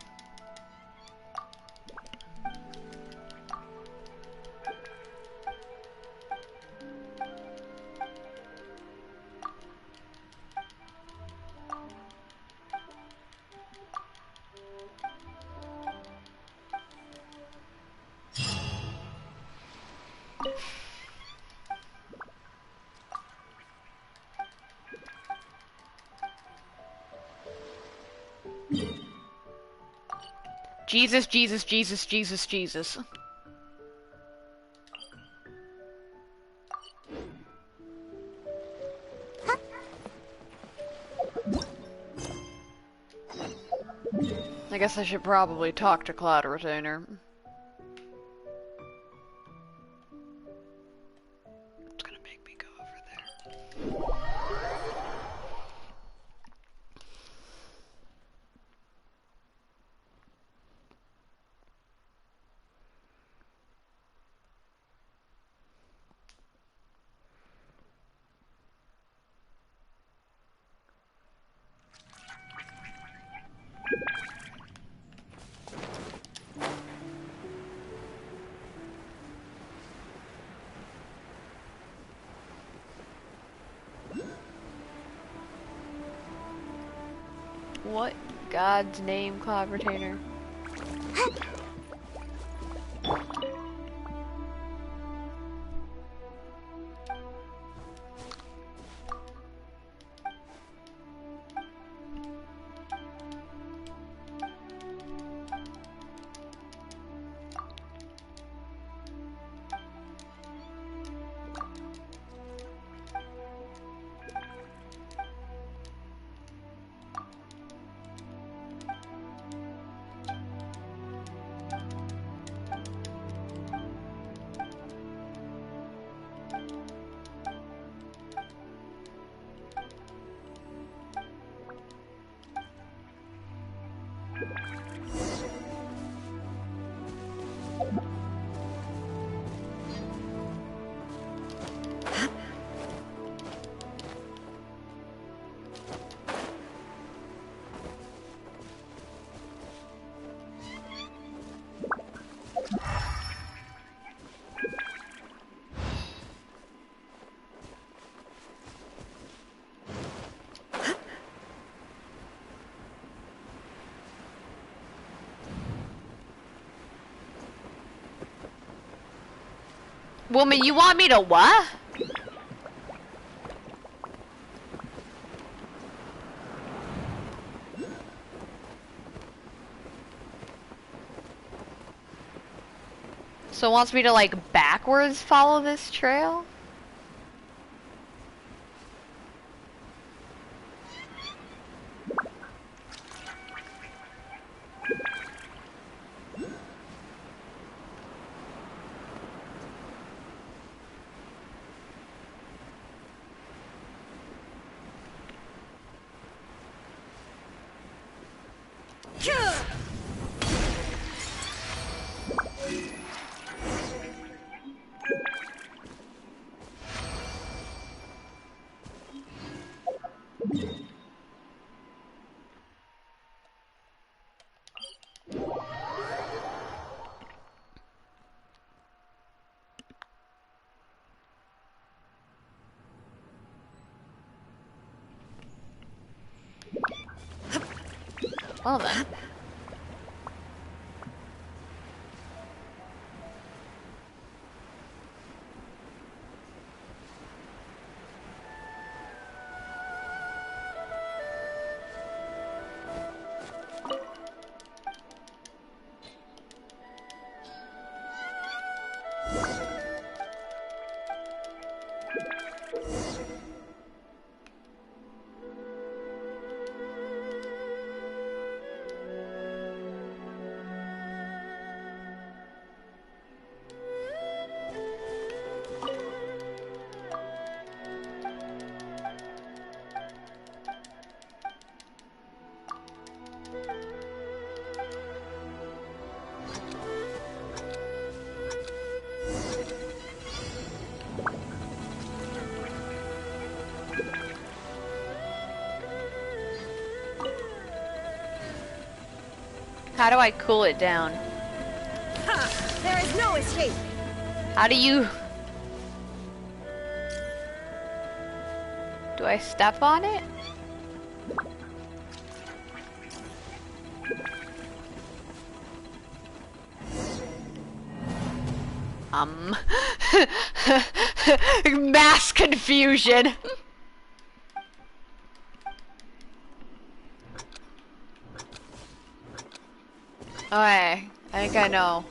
S1: Jesus, Jesus, Jesus, Jesus, Jesus. I guess I should probably talk to Cloud Retainer. It's gonna make me go over there. What God's name, Cloud Retainer? Woman, you want me to what? So it wants me to like backwards follow this trail? Well then. How do I cool it down?
S15: Ha! There is no escape!
S1: How do you... Do I step on it? Mass confusion. Okay, I think I know.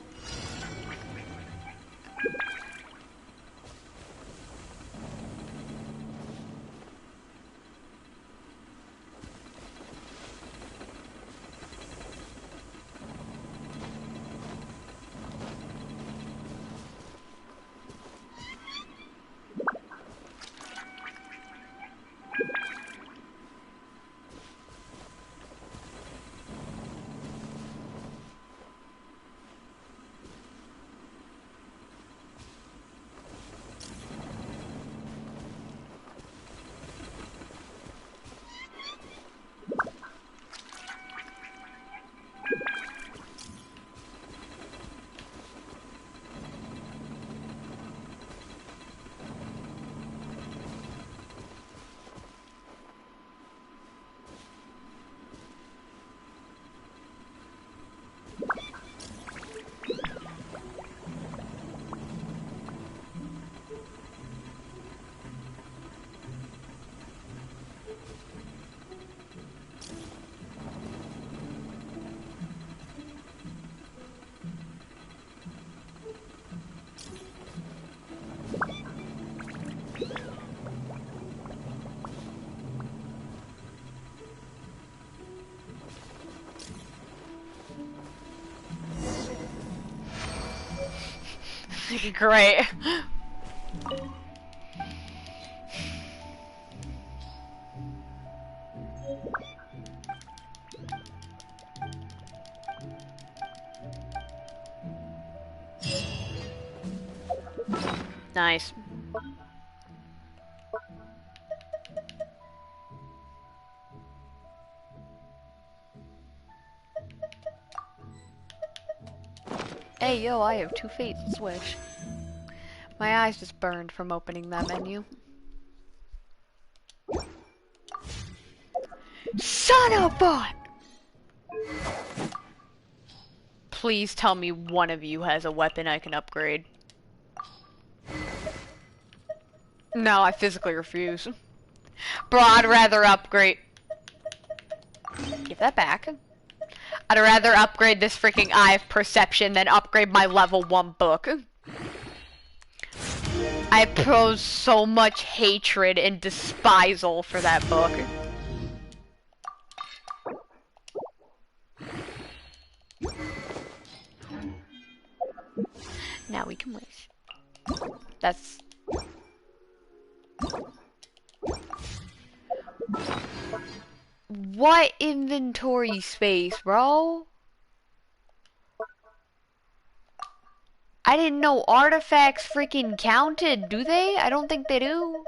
S1: Great. Nice. Hey, yo, I have 2 fates to switch. My eyes just burned from opening that menu. Son of a... Please tell me one of you has a weapon I can upgrade. No, I physically refuse. Bro, I'd rather upgrade... Give that back. I'd rather upgrade this freaking Eye of Perception than upgrade my level 1 book. I pose so much hatred and despisal for that book. Now we can wish. That's... What inventory space, bro? I didn't know artifacts freaking counted, do they? I don't think they do.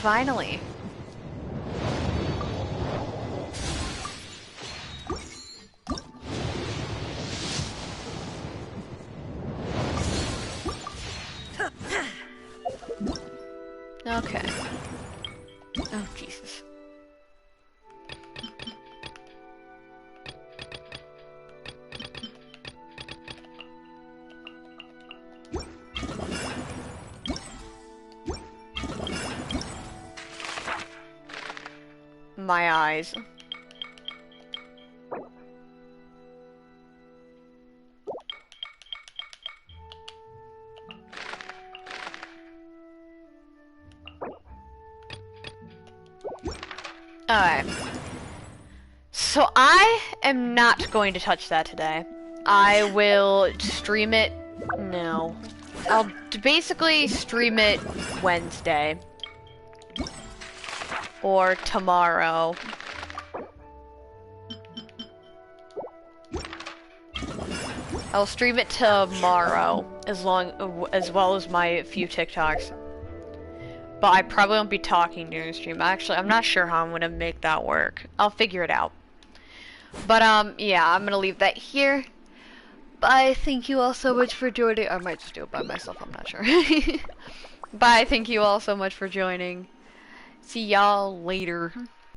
S1: Finally. Okay. Oh, Jesus. My eyes. Alright. So I am not going to touch that today. I will stream it... No. I'll basically stream it Wednesday. Or tomorrow. I'll stream it tomorrow, as well as my few TikToks. But I probably won't be talking during the stream. Actually, I'm not sure how I'm gonna make that work. I'll figure it out. But yeah, I'm gonna leave that here. Bye. Thank you all so much for joining. I might just do it by myself. I'm not sure. Bye. Thank you all so much for joining. See y'all later.